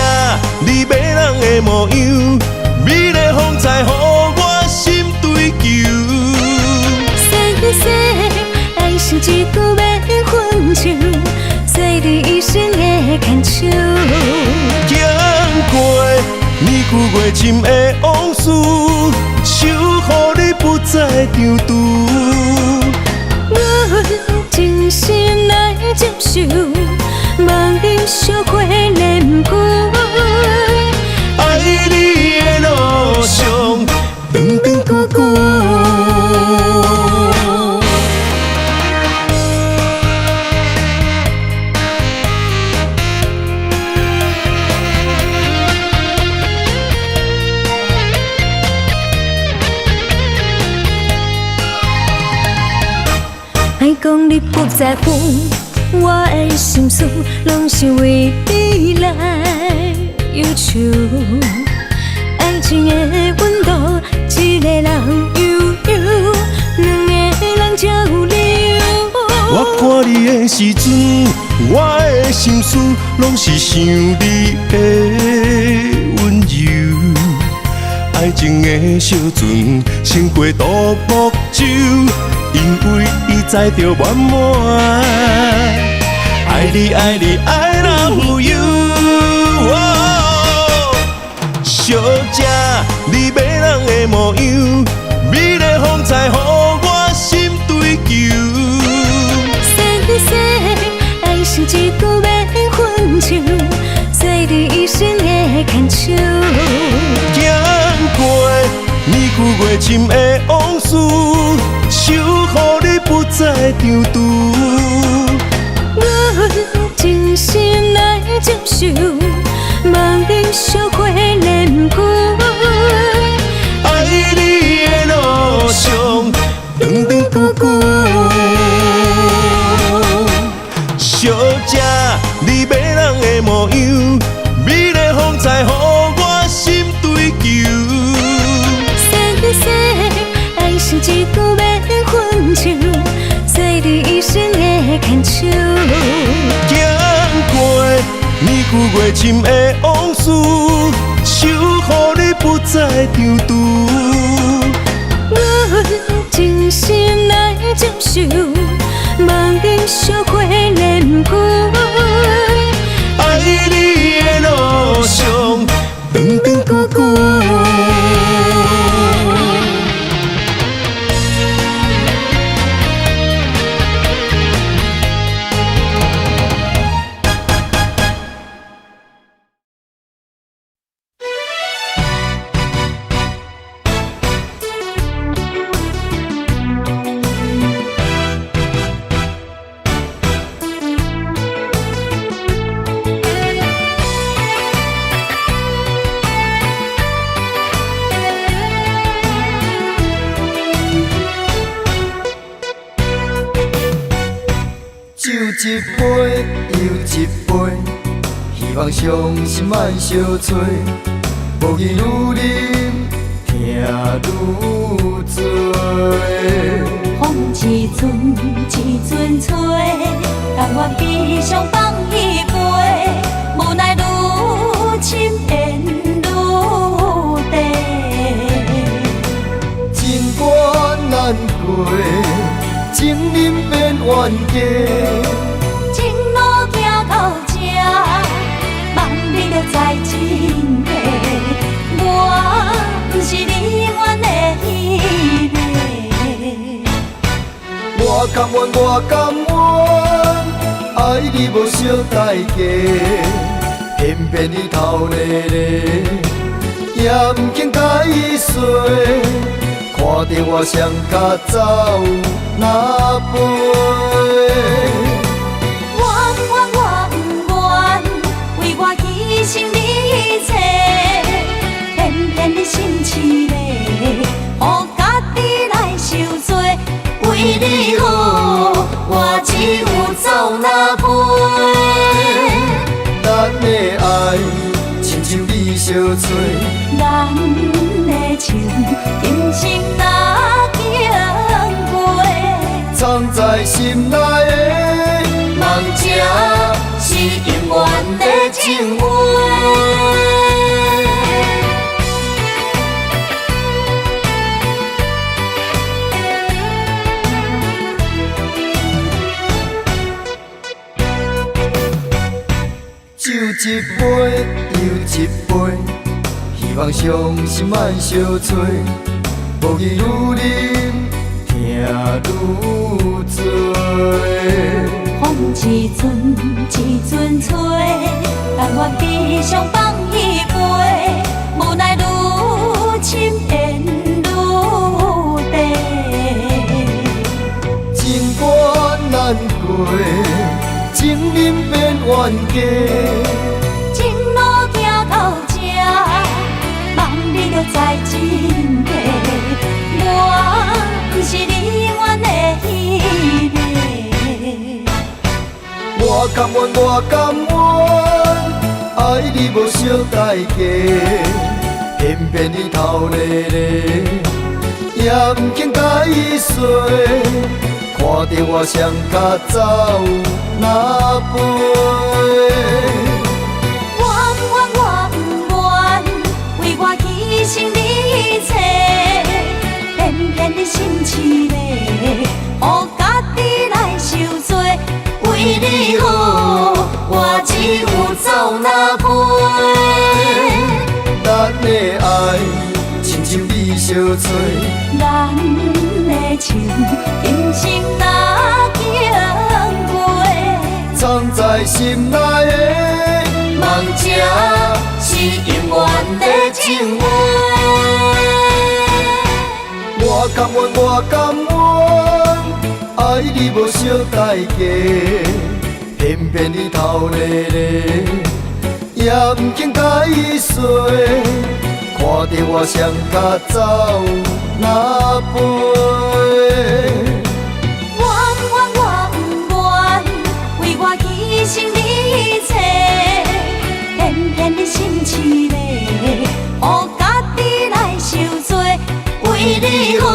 你迷人的模样，美丽风采，予我心追求。爱是一句免分手，做你一生的牵手。经过年久月深的往事，守护你不再张除。我真心来接受，望你烧火连过。爱你的路上，长长久久。爱讲你不在乎，我的心思拢是为你来忧愁。爱情的温度，一个人悠悠，两个人才有理由。我看你的时阵，我的心思拢是想你的温柔。爱情的小船胜过独木舟，因为伊载着满满。爱你爱你I love you。小姐，你迷人的模样，美丽风采，予我心追求。爱是一句免分手，做你一生的牵手。经过年久月深的往事，守护你不再张除。我真心来接受，望你烧火连过。爱你的路上，长长久久。小姐，你迷人的模样，美丽风采，予我心追求。爱是一句免分手，做你一生的牵手。经过年久月深的往事，守护你不再张除。我真心来接受，望你烧火连过。爱你的路上，长长久久。酒一杯又一杯，希望伤心莫相催。无言愈啉，听愈醉。风一阵一阵吹，甘愿悲伤放一杯，无奈愈深缘愈低。情关难过，情人变冤家。情路行到这，望你着知真谛。我不是你愿的彼个。我甘愿，我甘愿，爱你无惜代价，偏偏你头咧咧，也毋肯解说。看看着我双脚走哪飞？我不愿为我牺牲你一切，偏偏你心痴迷，予家己来受罪。为你好，我只有走哪飞？咱的爱亲像你相吹，咱的情今生若经过，藏在心内的梦，这是永远的情话。酒一杯又一杯，希望伤心莫相催。无义愈啉，听愈醉。风一阵一阵吹，但我只想放一杯，无奈愈深缘愈低。情关难过，情人变冤家。情路行到这，望你着知真谛，我不是你永远的迄个。我甘愿，我甘愿，爱你无惜代价，偏偏你头咧咧，也不肯解释。看着我双脚走哪飞？我不愿为我牺牲你一切，偏偏你心痴迷，予家己来受罪。为你好，我只有走哪飞？咱的爱亲像你相吹，咱的情今生若经过，藏在心内的梦，这是永远的情话。我甘愿，我甘愿，爱你无惜代价，偏偏你头咧咧，也不肯解释。看着我双脚走哪飞？我不愿为我牺牲你一切，偏偏你心痴迷，予家己来受罪。为你好，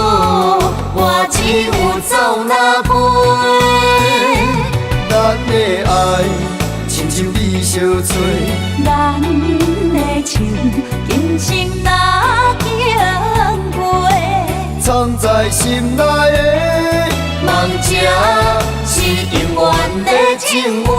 我只有走哪飞？咱的爱亲像你相吹，咱的情今生若经过，藏在心内的梦，这是永远的情话。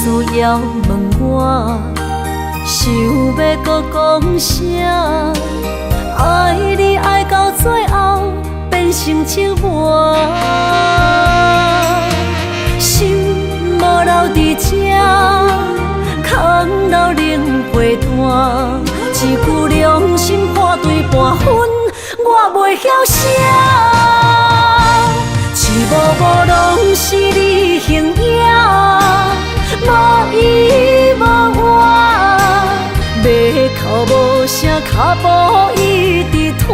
需要问我，想要搁讲啥？爱你爱到最后变成寂寞，心无留伫这，空留冷陪伴。一句良心半对半分，我袂晓写。一幕幕拢是你形影。无依无我，要哭无声，脚步一直拖。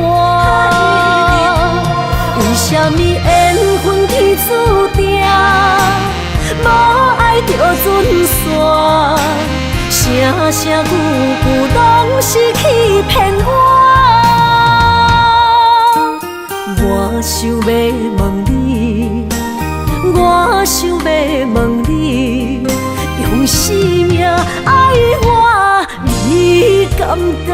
为什么缘注定，无爱就准线，声声句句拢是欺骗我。我想要问你，我想要问你，用生命爱我，你敢敢？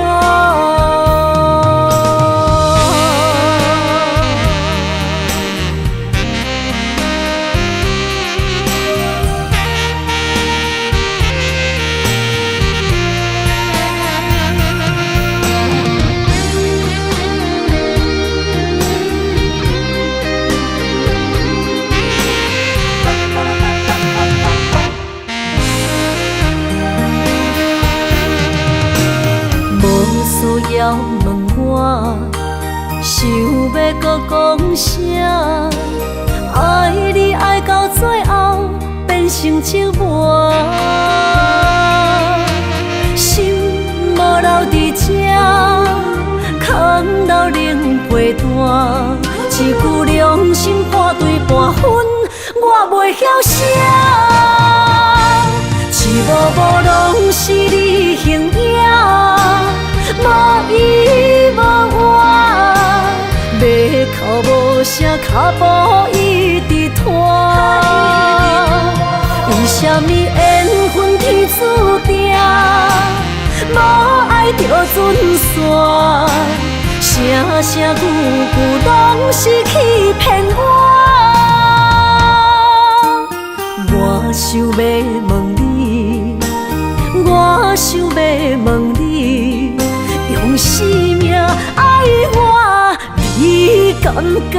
要问我，想要搁讲啥？爱你爱到最后变成寂寞，心无留伫这，空留冷陪伴。一句良心破对半分，我袂晓写。一幕幕拢是你形影。无依无我，要哭无声，脚步一直拖。为什么缘分天注定，无爱就准线，声声句句拢是欺骗我。我想要问你，我想要问你。用生命爱我，你敢敢？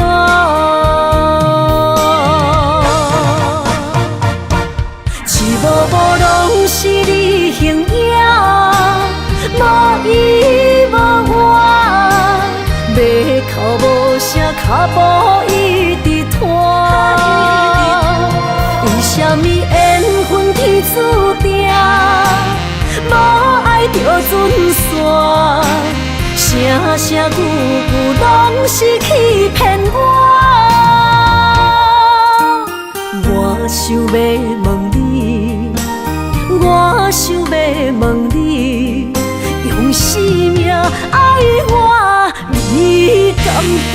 一幕幕拢是你形影，无依无我，要哭无声，脚步一直拖。为什么缘分天注定，无爱就准线？声声句句拢是欺骗我。我想要问你，我想要问你，用生命爱我，你敢敢？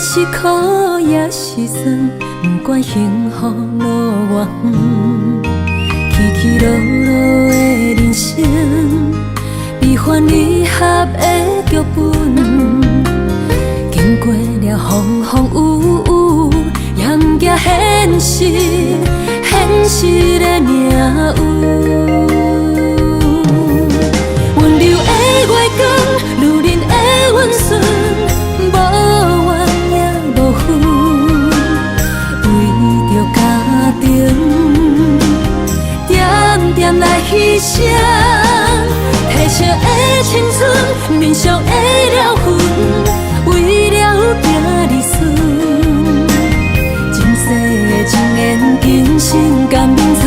是苦也是酸，不管幸福路偌远，起起落落的人生，悲欢离合的剧本，经过了风风雨雨，也不惊现实，现实的命运。温柔的月光，女人的温顺。点来牺牲，褪色的青春，面上的了痕，为了行日顺。前世的情缘，今生甘眠藏，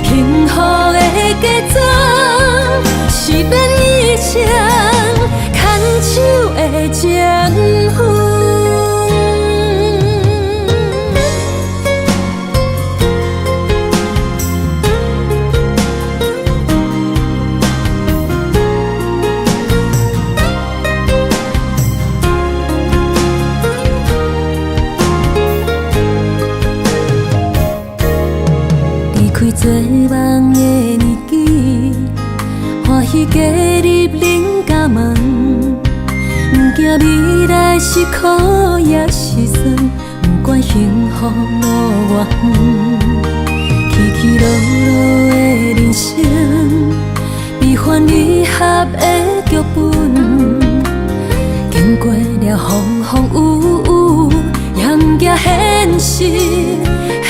幸福的假装，是变一场牵手的情分。做梦的年纪，欢喜加入恁家门，不惊未来是苦也是酸，不管幸福路偌远，起起落落的人生，悲欢离合的剧本，经过了风风雨雨，也不惊现实，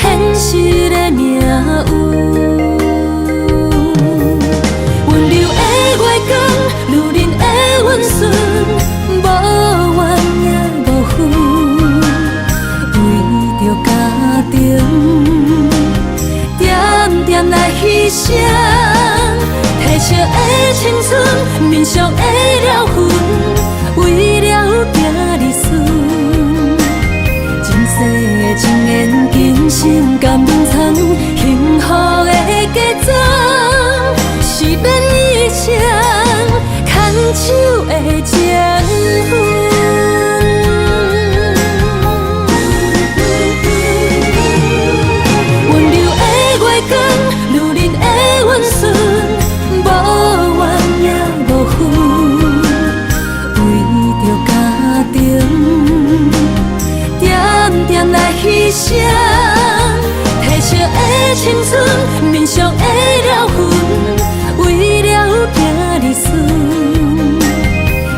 现实的命运。温柔的月光，女人的温顺，无怨也无恨，为着家庭，点点来牺牲。褪色的青春，面上的了痕，为了行日顺。前世的情缘，今生甘眠藏，幸福的嫁妆，是免一生牵手的情分。温柔的月光，女人的温顺，无怨也无恨，为着家庭，点点来牺牲。褪色的青春，面上的了痕，为了行日顺。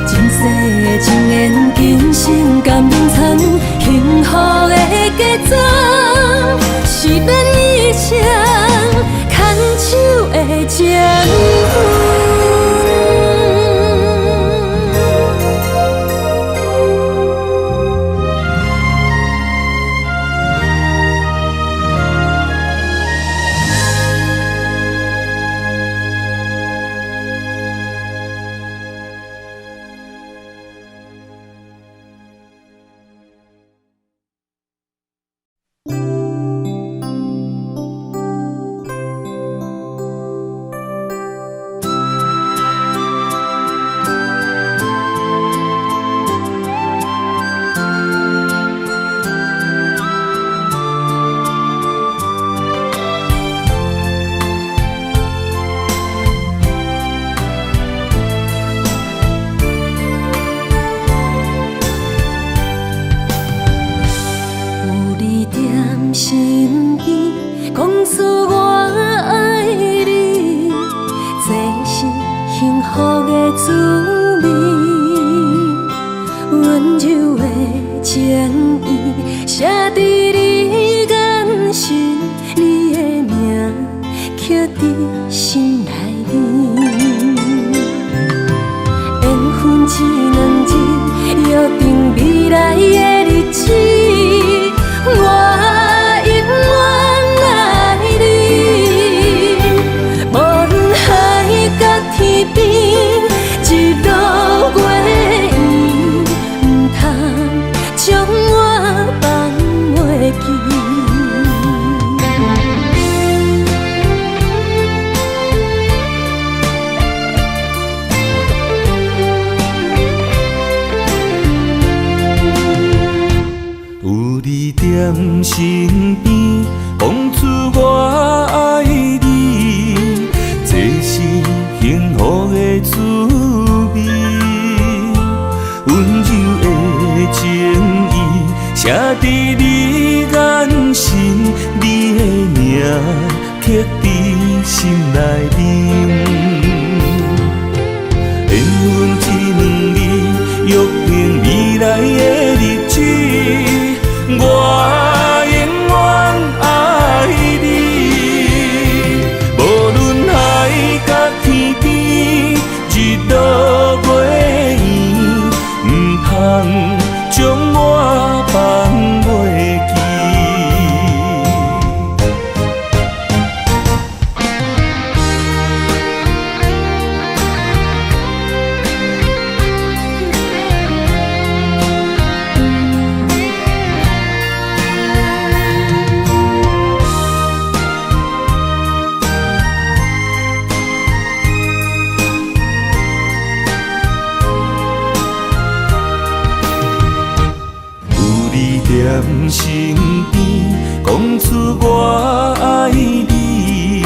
前世的情缘，今生甘眠藏，幸福的嫁妆，是免一生牵手的情分。身边讲出我爱你，这是幸福的滋味。温柔的情意写在你眼神，你的名刻在心内面。缘分只两日，约定未来的日子。我身边讲出我爱你，这是幸福的滋味。温柔的情意写在你眼神，你的名刻在心内面。缘分只两日，约定未来的日子。我永远爱你，无论海角天边，日落月圆，不通将我放袂记。身边讲出我爱你，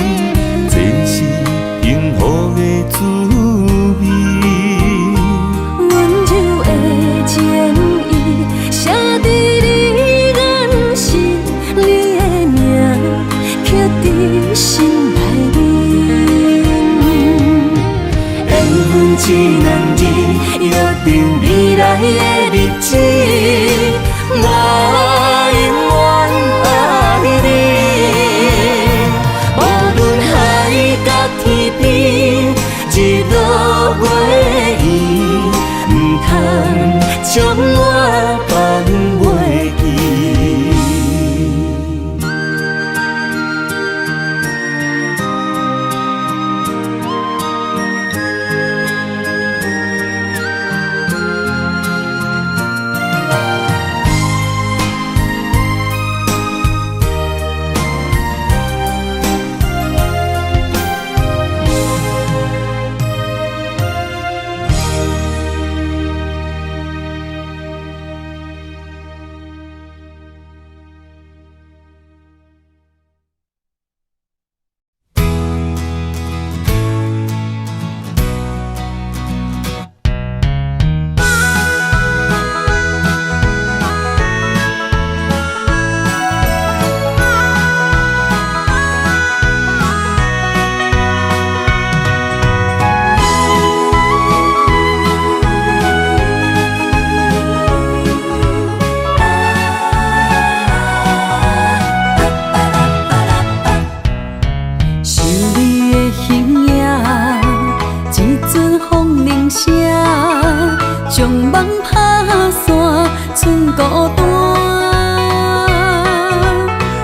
孤单。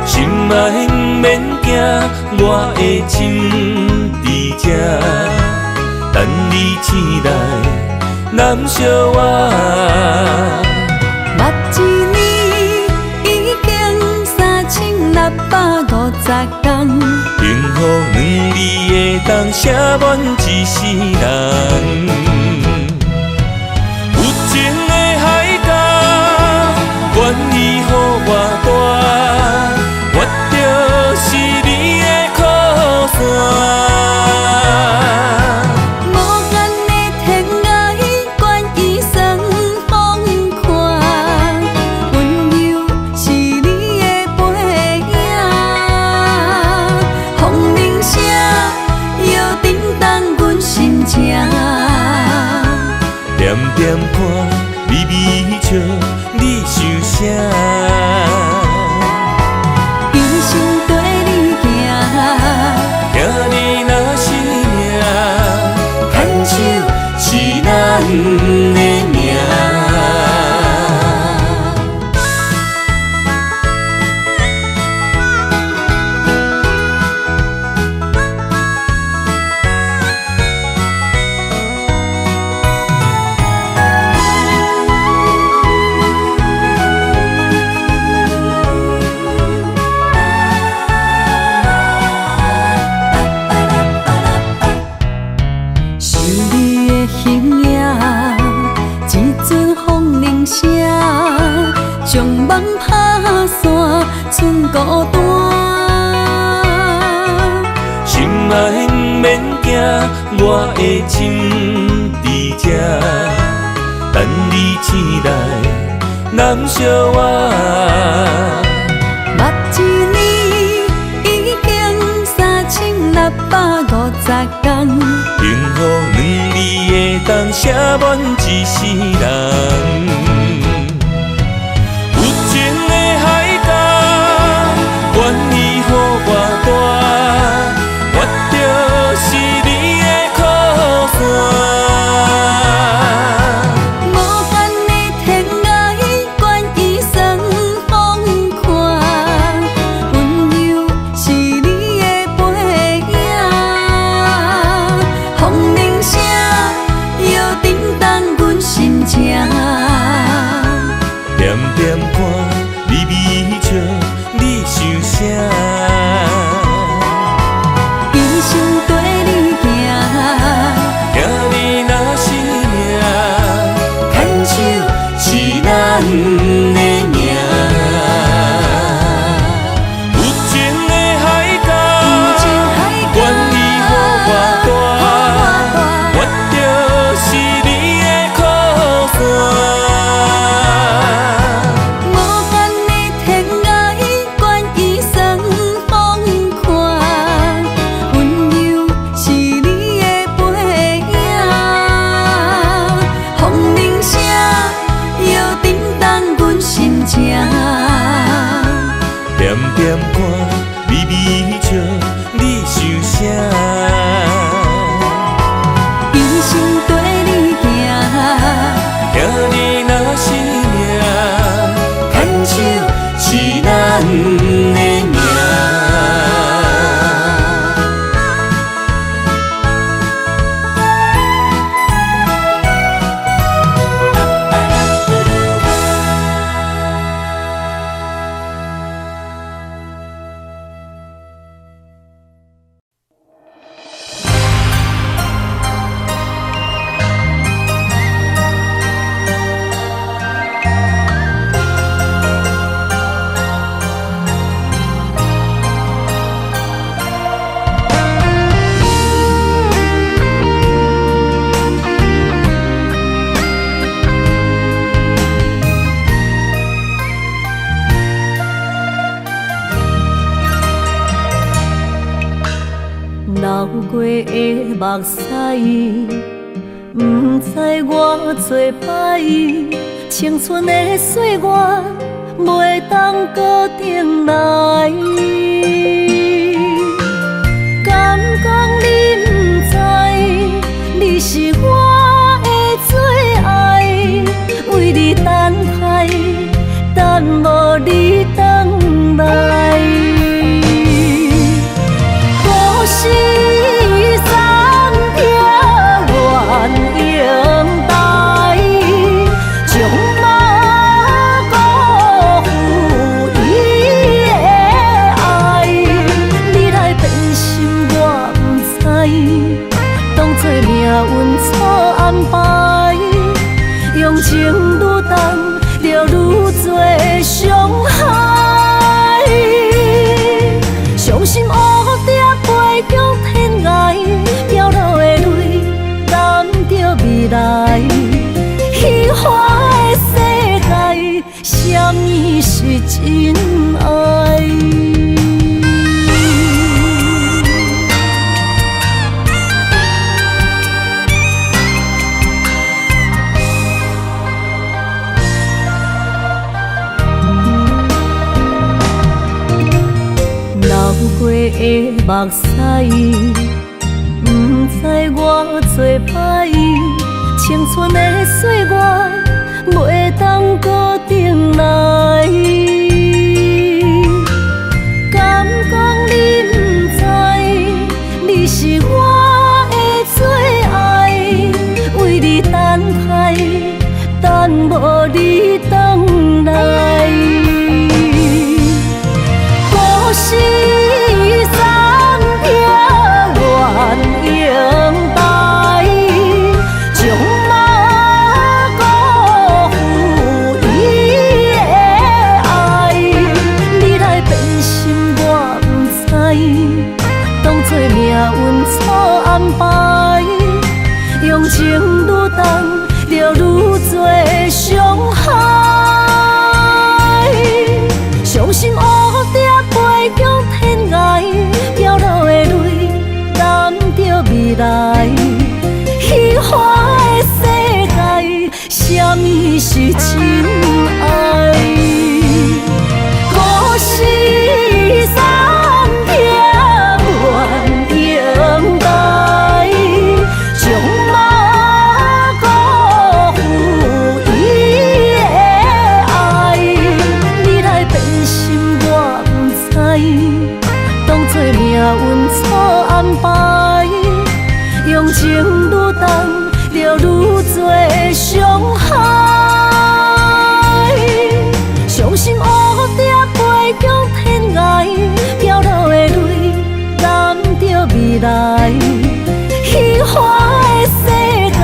心爱不免惊，我的心伫这，等你醒来，难相偎。目一年已经3650天，幸福两字会当写满一世人。有情的海角，愿意予我大，我就是你的靠山。无间的天涯，愿意算风看，温柔是你的背影。风铃声摇叮当阮心情，点点看，微微笑，你想啥？一生跟你行，行你若是命，牵手是咱的命。是你的形影，一阵风铃声，将梦拍散，剩孤单。心爱不免惊，我的心伫这，等你醒来，难相偎。目一年已经3650天，幸福两字会当写满一世人。有情的海角，愿意予我大，我就是你的靠山。无间的天涯，愿意算风看，温柔是你的背影。风铃声摇叮当阮心情，点点看，微微笑，你想啥？一生跟你行，行你若是命，牵手是咱的命。有情的海角，愿意予我大，我就是你的靠山。无间的天涯，愿意算风看，温柔是你的背影。风铃声摇叮当阮心情，点点看，微微笑，你想啥？一生跟你行，行你若是命，牵手是咱的命。流过的目屎，不知我做摆，青春的岁月袂当搁重来。敢讲你不知，你是我的最爱，为你等待，是真爱。流过的目屎，不知我做歹，青春的岁月袂当搁重来。敢讲你不知，你是我的最爱，为你等待，等无你回来。故事暂停，原应待，将马辜负伊的爱。你来变心，我不知，当作命运错安排，用情愈重，就愈多伤害。伤心乌蝶飞向天涯，飘落的泪淋着未来。虚幻的世界，什么是真爱？故事暂停，原应待，将马辜负伊的爱。你来变心，我不知，当作命运错安排，用情愈重，就愈多伤害。伤心乌蝶飞向天涯，飘落的泪淋着未来。虚幻的世界，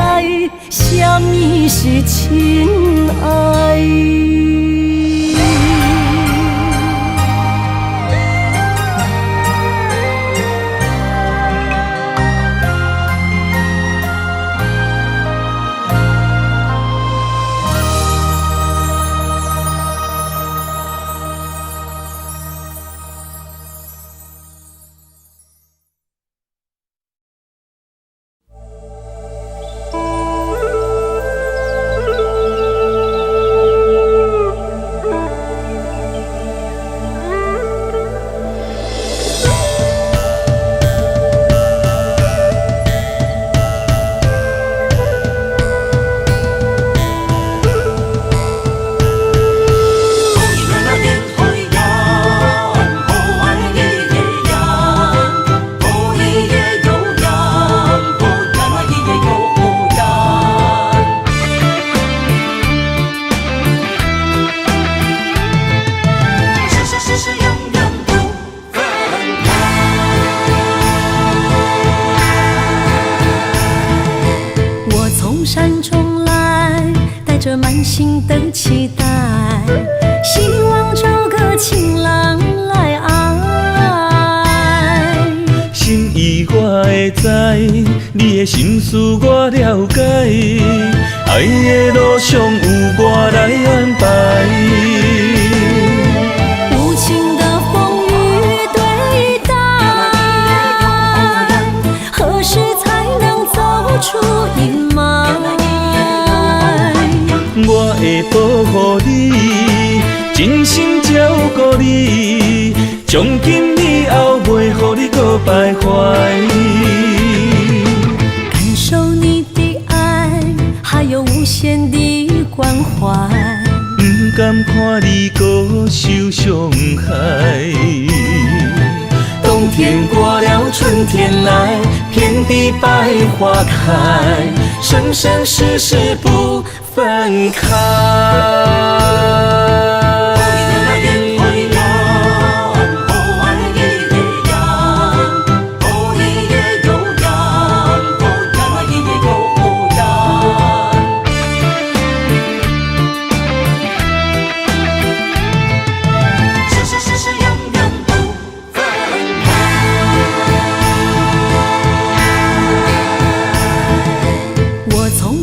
什么是真爱？山中来，带着满心的期待，希望找个情郎来爱。心意我会知，你的心思我了解，爱的路上有我来安排。无情的风雨对待，何时才能走出阴霾？我会保护你，真心照顾你，从今以后袂予你搁徘徊。感受你的爱，还有无限的关怀，不甘看你搁受伤害。冬天过了，春天来，遍地百花开，生生世世不分开。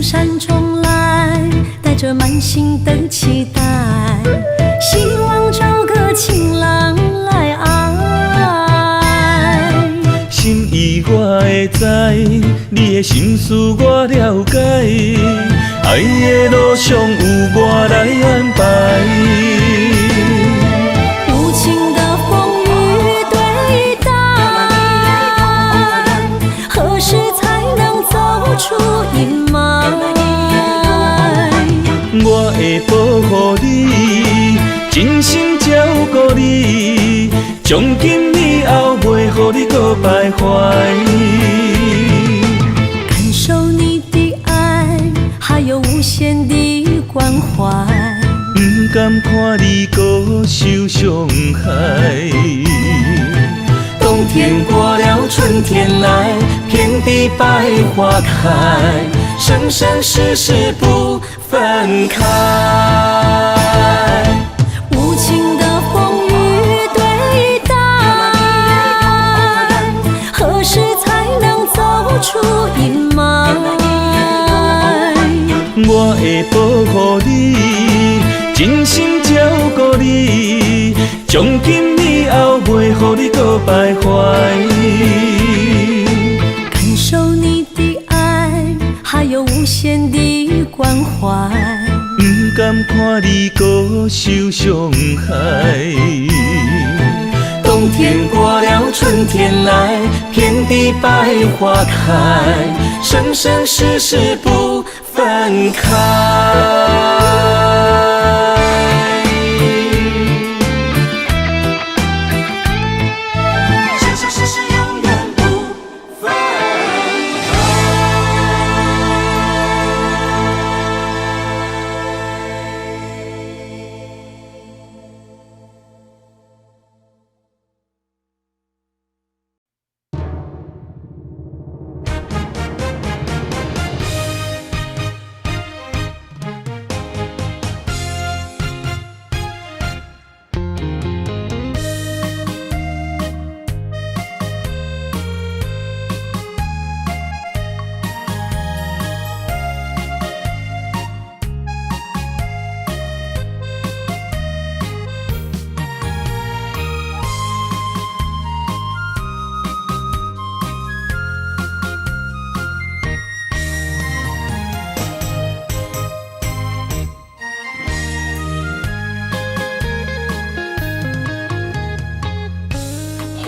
山中来，带着满心的期待，希望你的心事我了解，爱的路上有我来安排。无情的风雨对待，何时才能走出阴霾？我会保护你，真心照顾你，从今以后袂予你搁徘徊。感受你的爱，还有无限的关怀。不甘看你搁受伤害。冬天过了，春天来，遍地百花开，生生世世不分开。无情的风雨对待，何时才能走出阴霾？我会保护你，真心照顾你，从今以后袂予你搁徘徊。感受你的爱，还有无限的关怀。不甘看你搁受伤害。冬天过了，春天来，遍地百花开，生生世世不分开。生生世世永远不分开。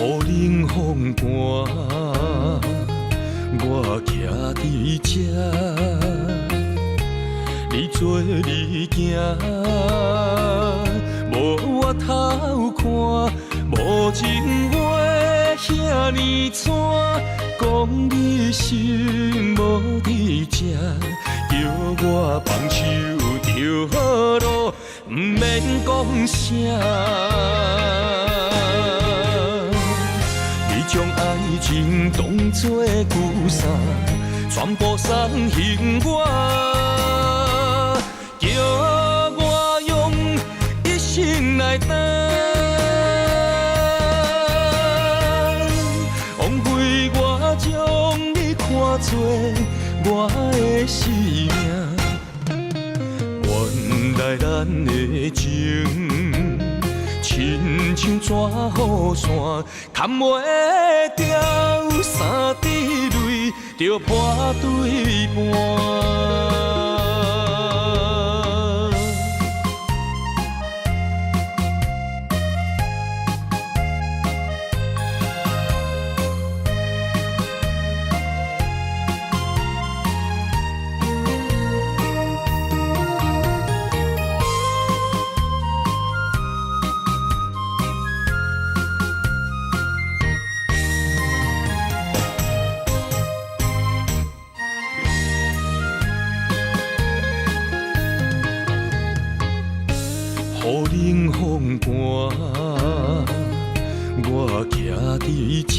雨冷风寒，我徛伫这，你做你行，无我头看，无情话遐尼惨，讲你心无伫这，叫我放手就好咯，不免讲啥。将爱情当作旧衫，全部送还我，叫我用一生来等，枉费我将你看作我的生命，原来咱的情。亲像纸雨伞，砍袂掉三滴泪，就破对半。雨冷风寒，我徛伫这，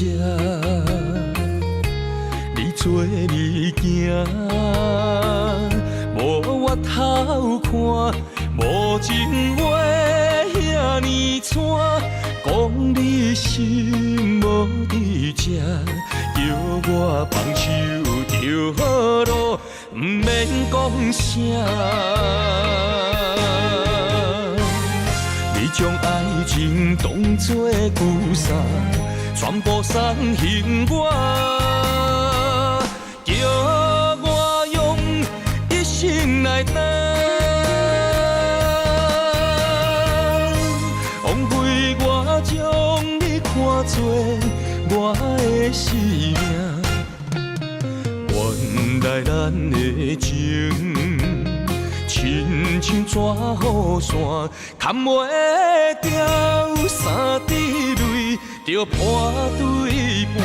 你做你行，无我头看，无情话遐尼惨，讲你心无伫这，叫我放手就好咯，不免讲啥。将爱情当作旧衫，全部送还我，来等，枉费我将你看作我的生命。原来咱的情，亲像纸雨伞，牵袂掉三滴泪，就破对半。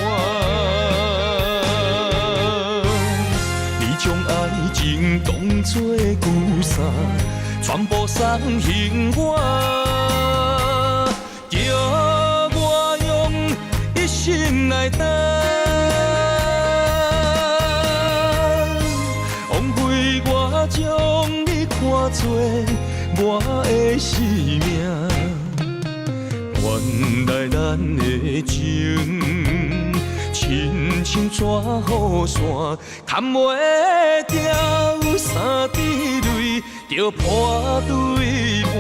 你将爱情当作旧衫，全部送还我，叫我用一生来等。将你看作我的生命，原来咱的情，亲像纸雨伞，牵袂掉三滴泪，就破对半。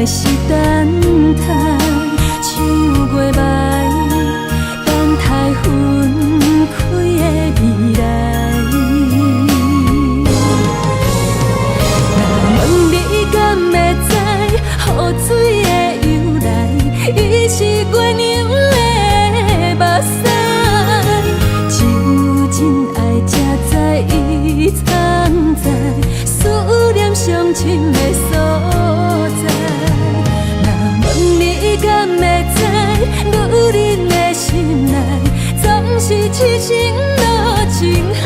是等待，像月霾等待分开的暝。上深的所在。若问你敢会知，女人的心内总是痴情落情海。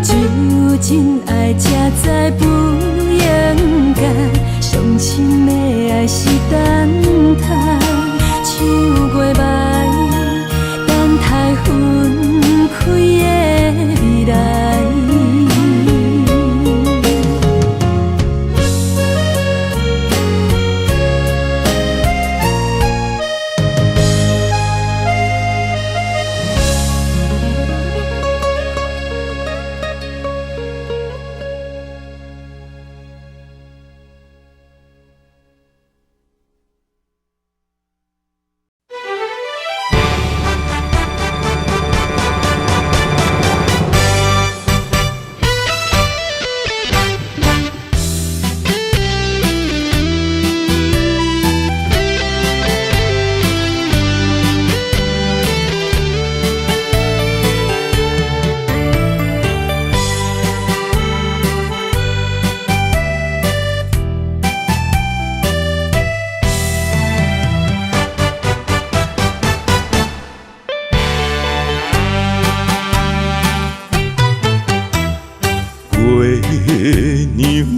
只有真爱才知不应该，伤心的爱是等待，唱过来，等待分开的未来。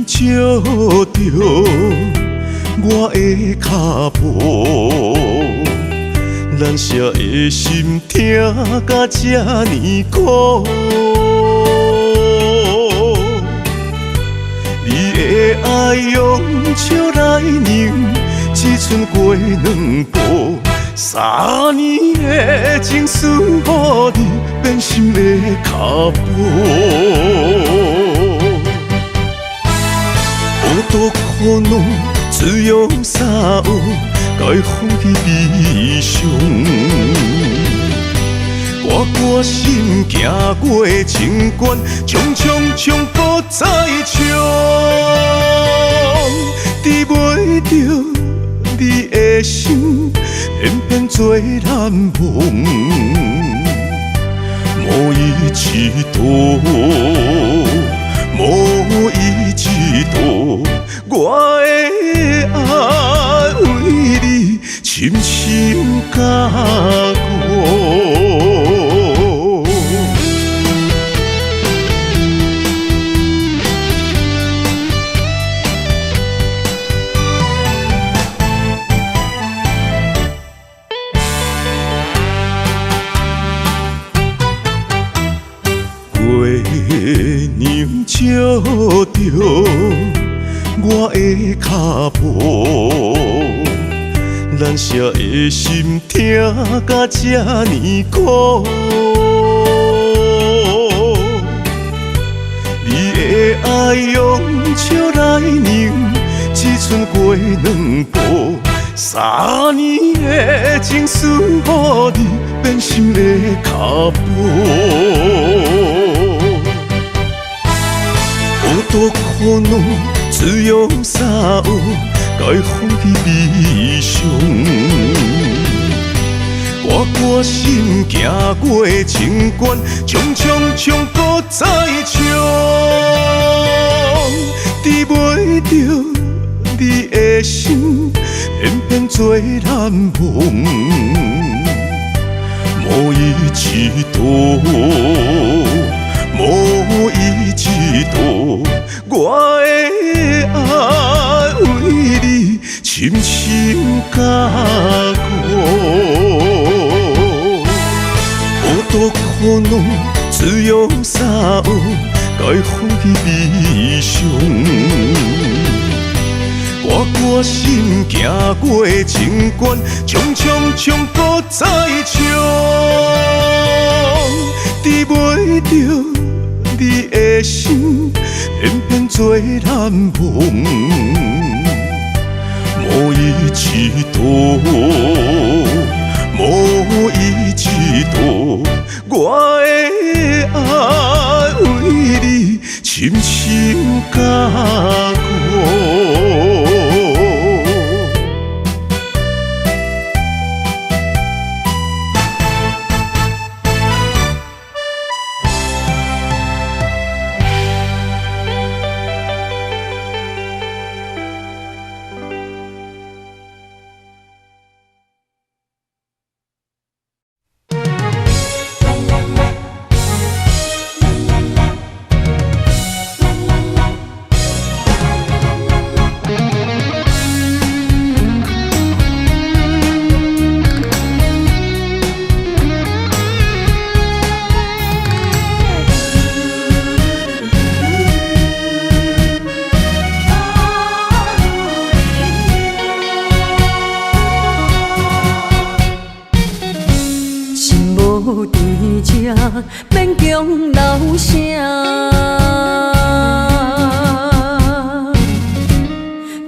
照着我的脚步，难舍的心痛甲这呢苦。你的爱用笑来凝，只剩过两步。3年的情思，予你变心的脚步。孤独苦恼，滋养啥有？该放弃悲伤。我决心行过情关，冲冲冲不再冲，治袂着你的心，偏偏做难忘，无依之途。无依之途，我的爱为你深深加固。照着我的脚步，难舍的心痛甲这呢苦。你的爱用笑来凝，只剩过两步。3年的情思，予你变心的脚步。孤独苦恼，滋养啥有？该放弃悲伤。我决心行过情关，冲冲冲不再冲，治袂着你的心，偏偏做难忘，无依之途。无依之途，我的爱为你深深加固。孤独苦恼，滋养啥有？该放弃悲伤。我决心行过情关，冲冲冲不再冲，治袂着你的心，偏偏做难忘，无依之途，无依之途，我的爱为你深深加固。免强留声。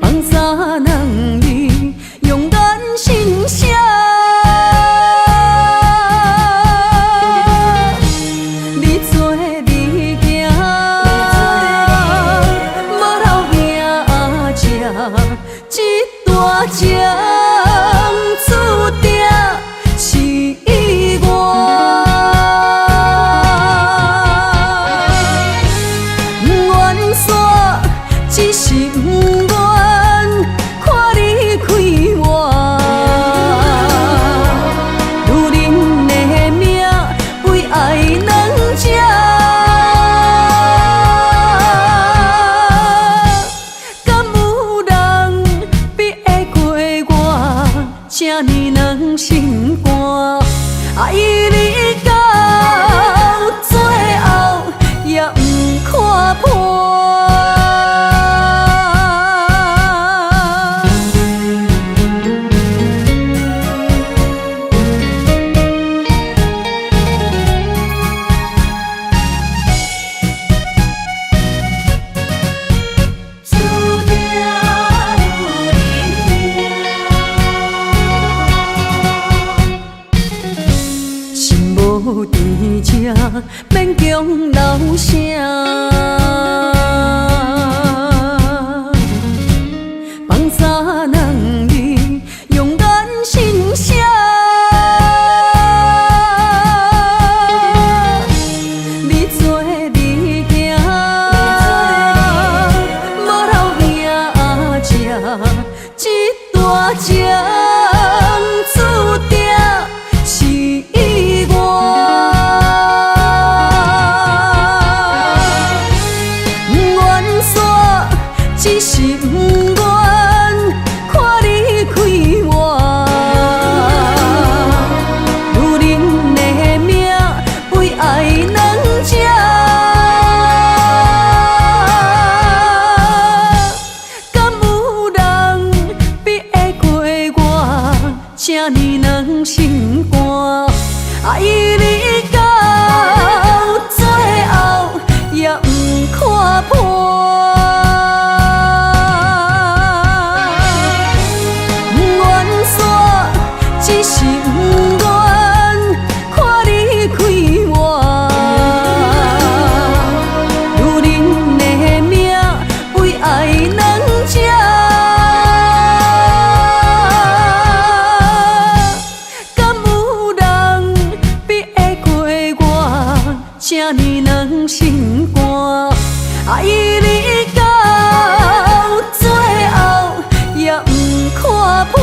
放洒人儿勇敢心声，你做你行，无留名食，这大情注定是意外。愿煞只是不愿看你开我，如恁的命为爱两只，敢有人比会过我这呢软心肝？爱你到最后也不看破。心无伫这，免强留声。放洒人儿勇敢心声，你做你行，无留名食，这大情注定是意外。愿煞只是不愿看你开我，如恁的命为爱两只，敢有人比会过我这呢软心肝？爱你到最后也不看破。愿煞只是不愿看你开我，如恁的命为爱两只，敢有人比会过我这呢软心肝？爱你到最后也不看破。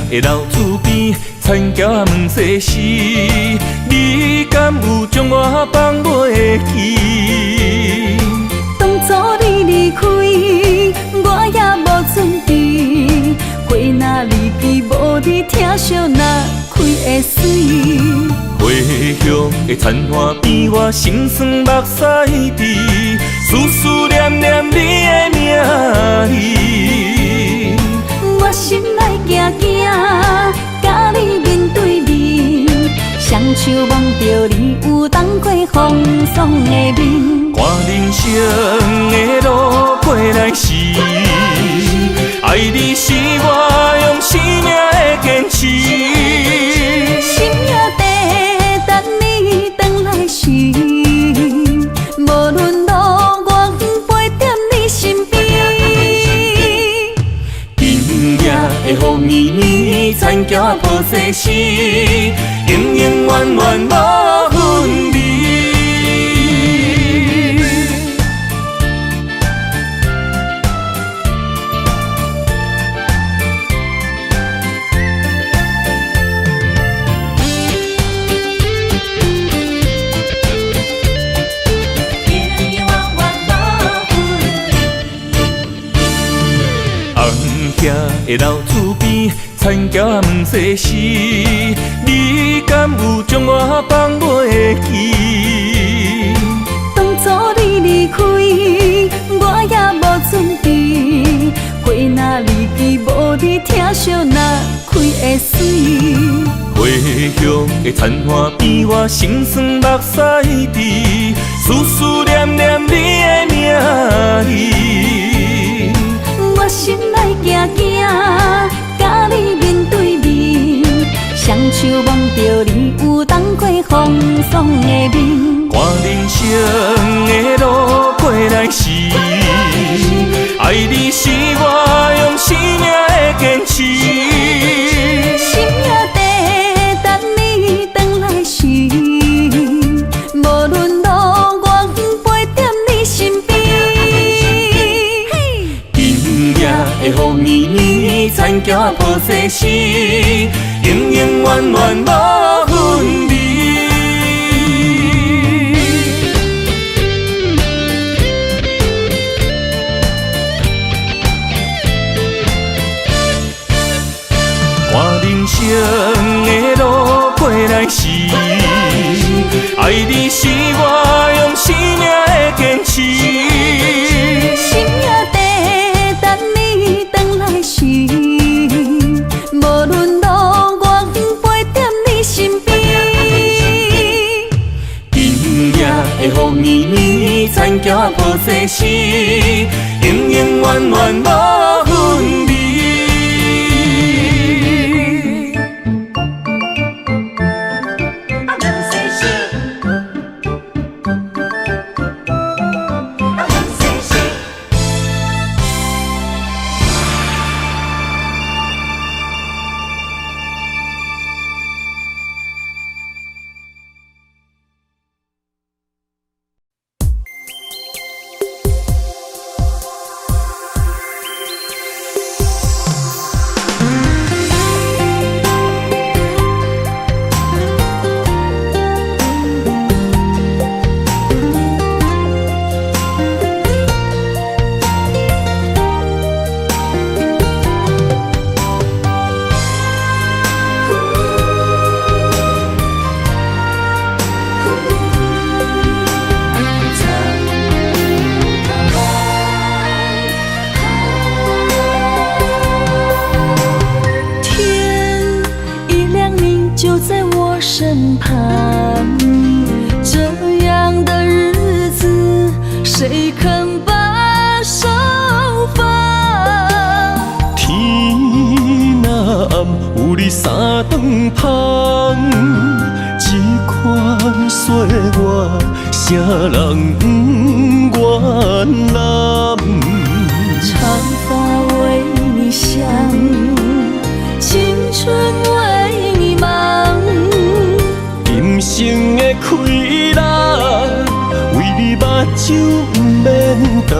的老厝边，田埕问世事，你敢有将我放袂记？当初你离开，我也无准备，花若离枝，无你疼惜若开会水。花香的田花边，我心酸目屎滴，思念念你的名字。我心内惊惊，甲你面对面，双手望着你有当过风霜的面。看人生的路过来时，爱你是我用生命的坚持。心也地等你回来时，无论路，我陪在你身边。世事，永永远远无分离。红兄的老厝边，田桥毋细时，你敢有将我放袂记？当初你离开，我也无准备，花若离枝，无你疼惜若开会水。花香的田花边，我心酸目屎滴，思思念念你的名字。我心内惊惊，甲你面对面，双手望着你有当过风霜的面。看人生的路过来时，爱你是我用生命的坚持。心也地等你回来时，无论路我陪在你身边。今夜的雨绵绵，田桥抱世事，永永远远无分离。看人生的路过来时，爱你是我用生命的坚持。心也地等你回来时，无论路我陪在你身边。今夜的雨绵绵，田桥抱世事，永永远远无分离。身旁，这样的日子，谁肯把手放？天若暗，有你三顿香，这款岁月，啥人不愿揽？长发为你香，青春为你忙。今生的快乐，为你目睭不免干。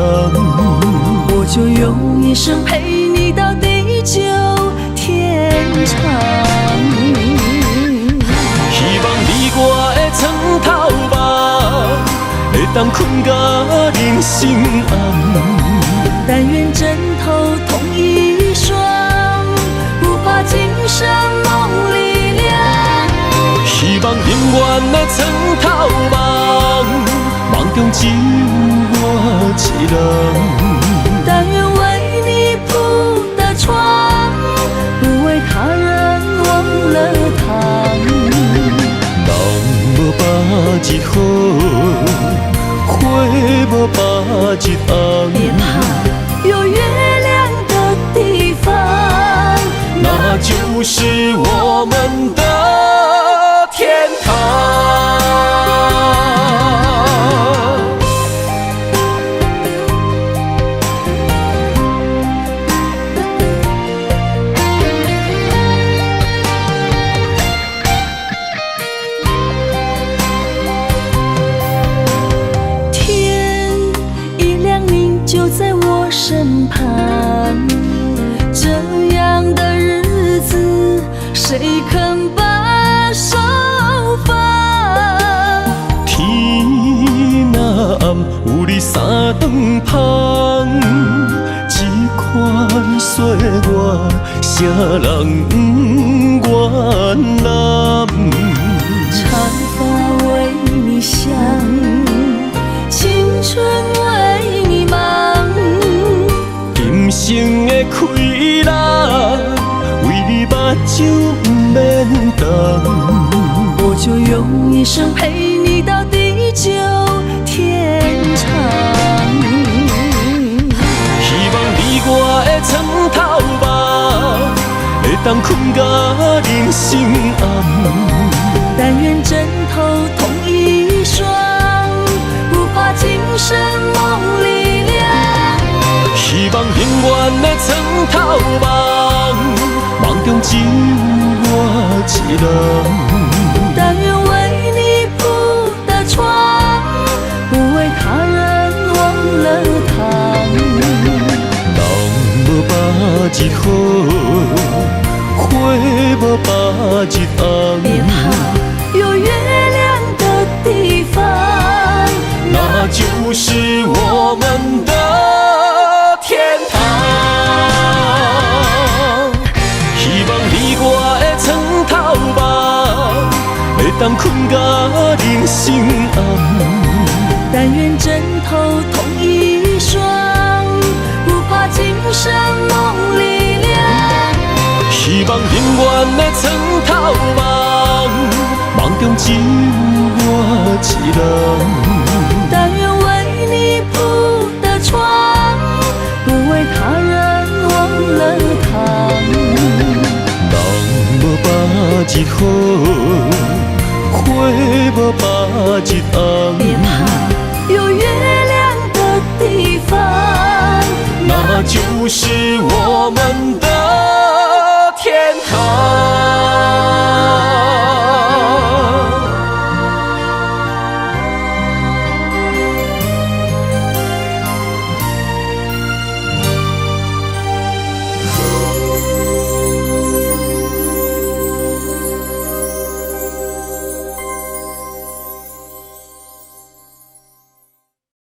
我就用一生陪你到地久天长。希望你我的床头梦，会当困到人生暗。但愿枕头同一双，不怕今生梦里凉。希望永远的床头梦，梦中只有我一人。但愿为你铺的床，不为他人忘了躺。人无百日好，花无百日红。别怕，有月亮的地方，那就是我们的天堂。手法。天若暗，有你三顿香，这款岁月，谁人不愿揽？长发为你香，青春为你忙。今生的快乐，为你目睭不免干。我就用一生陪你到地久天长。希望你我的床头梦，会当困甲人生暗。但愿枕头同一双，不怕今生梦里凉。希望永远的床头梦，梦中只有我一人。但愿为你铺的床，不为他人忘了躺。人无百日好，花无百日别红。怕，有月亮的地方，那就是我们的天堂。希望你我的床头梦，会当困甲人生暗。但愿枕头同一双，不怕今生梦里凉。希望永远的床头梦，梦中只有我一人。但愿为你铺的床，不为他人忘了躺。人无百日好，花无百日红。别怕，有月亮的地方，那就是我们的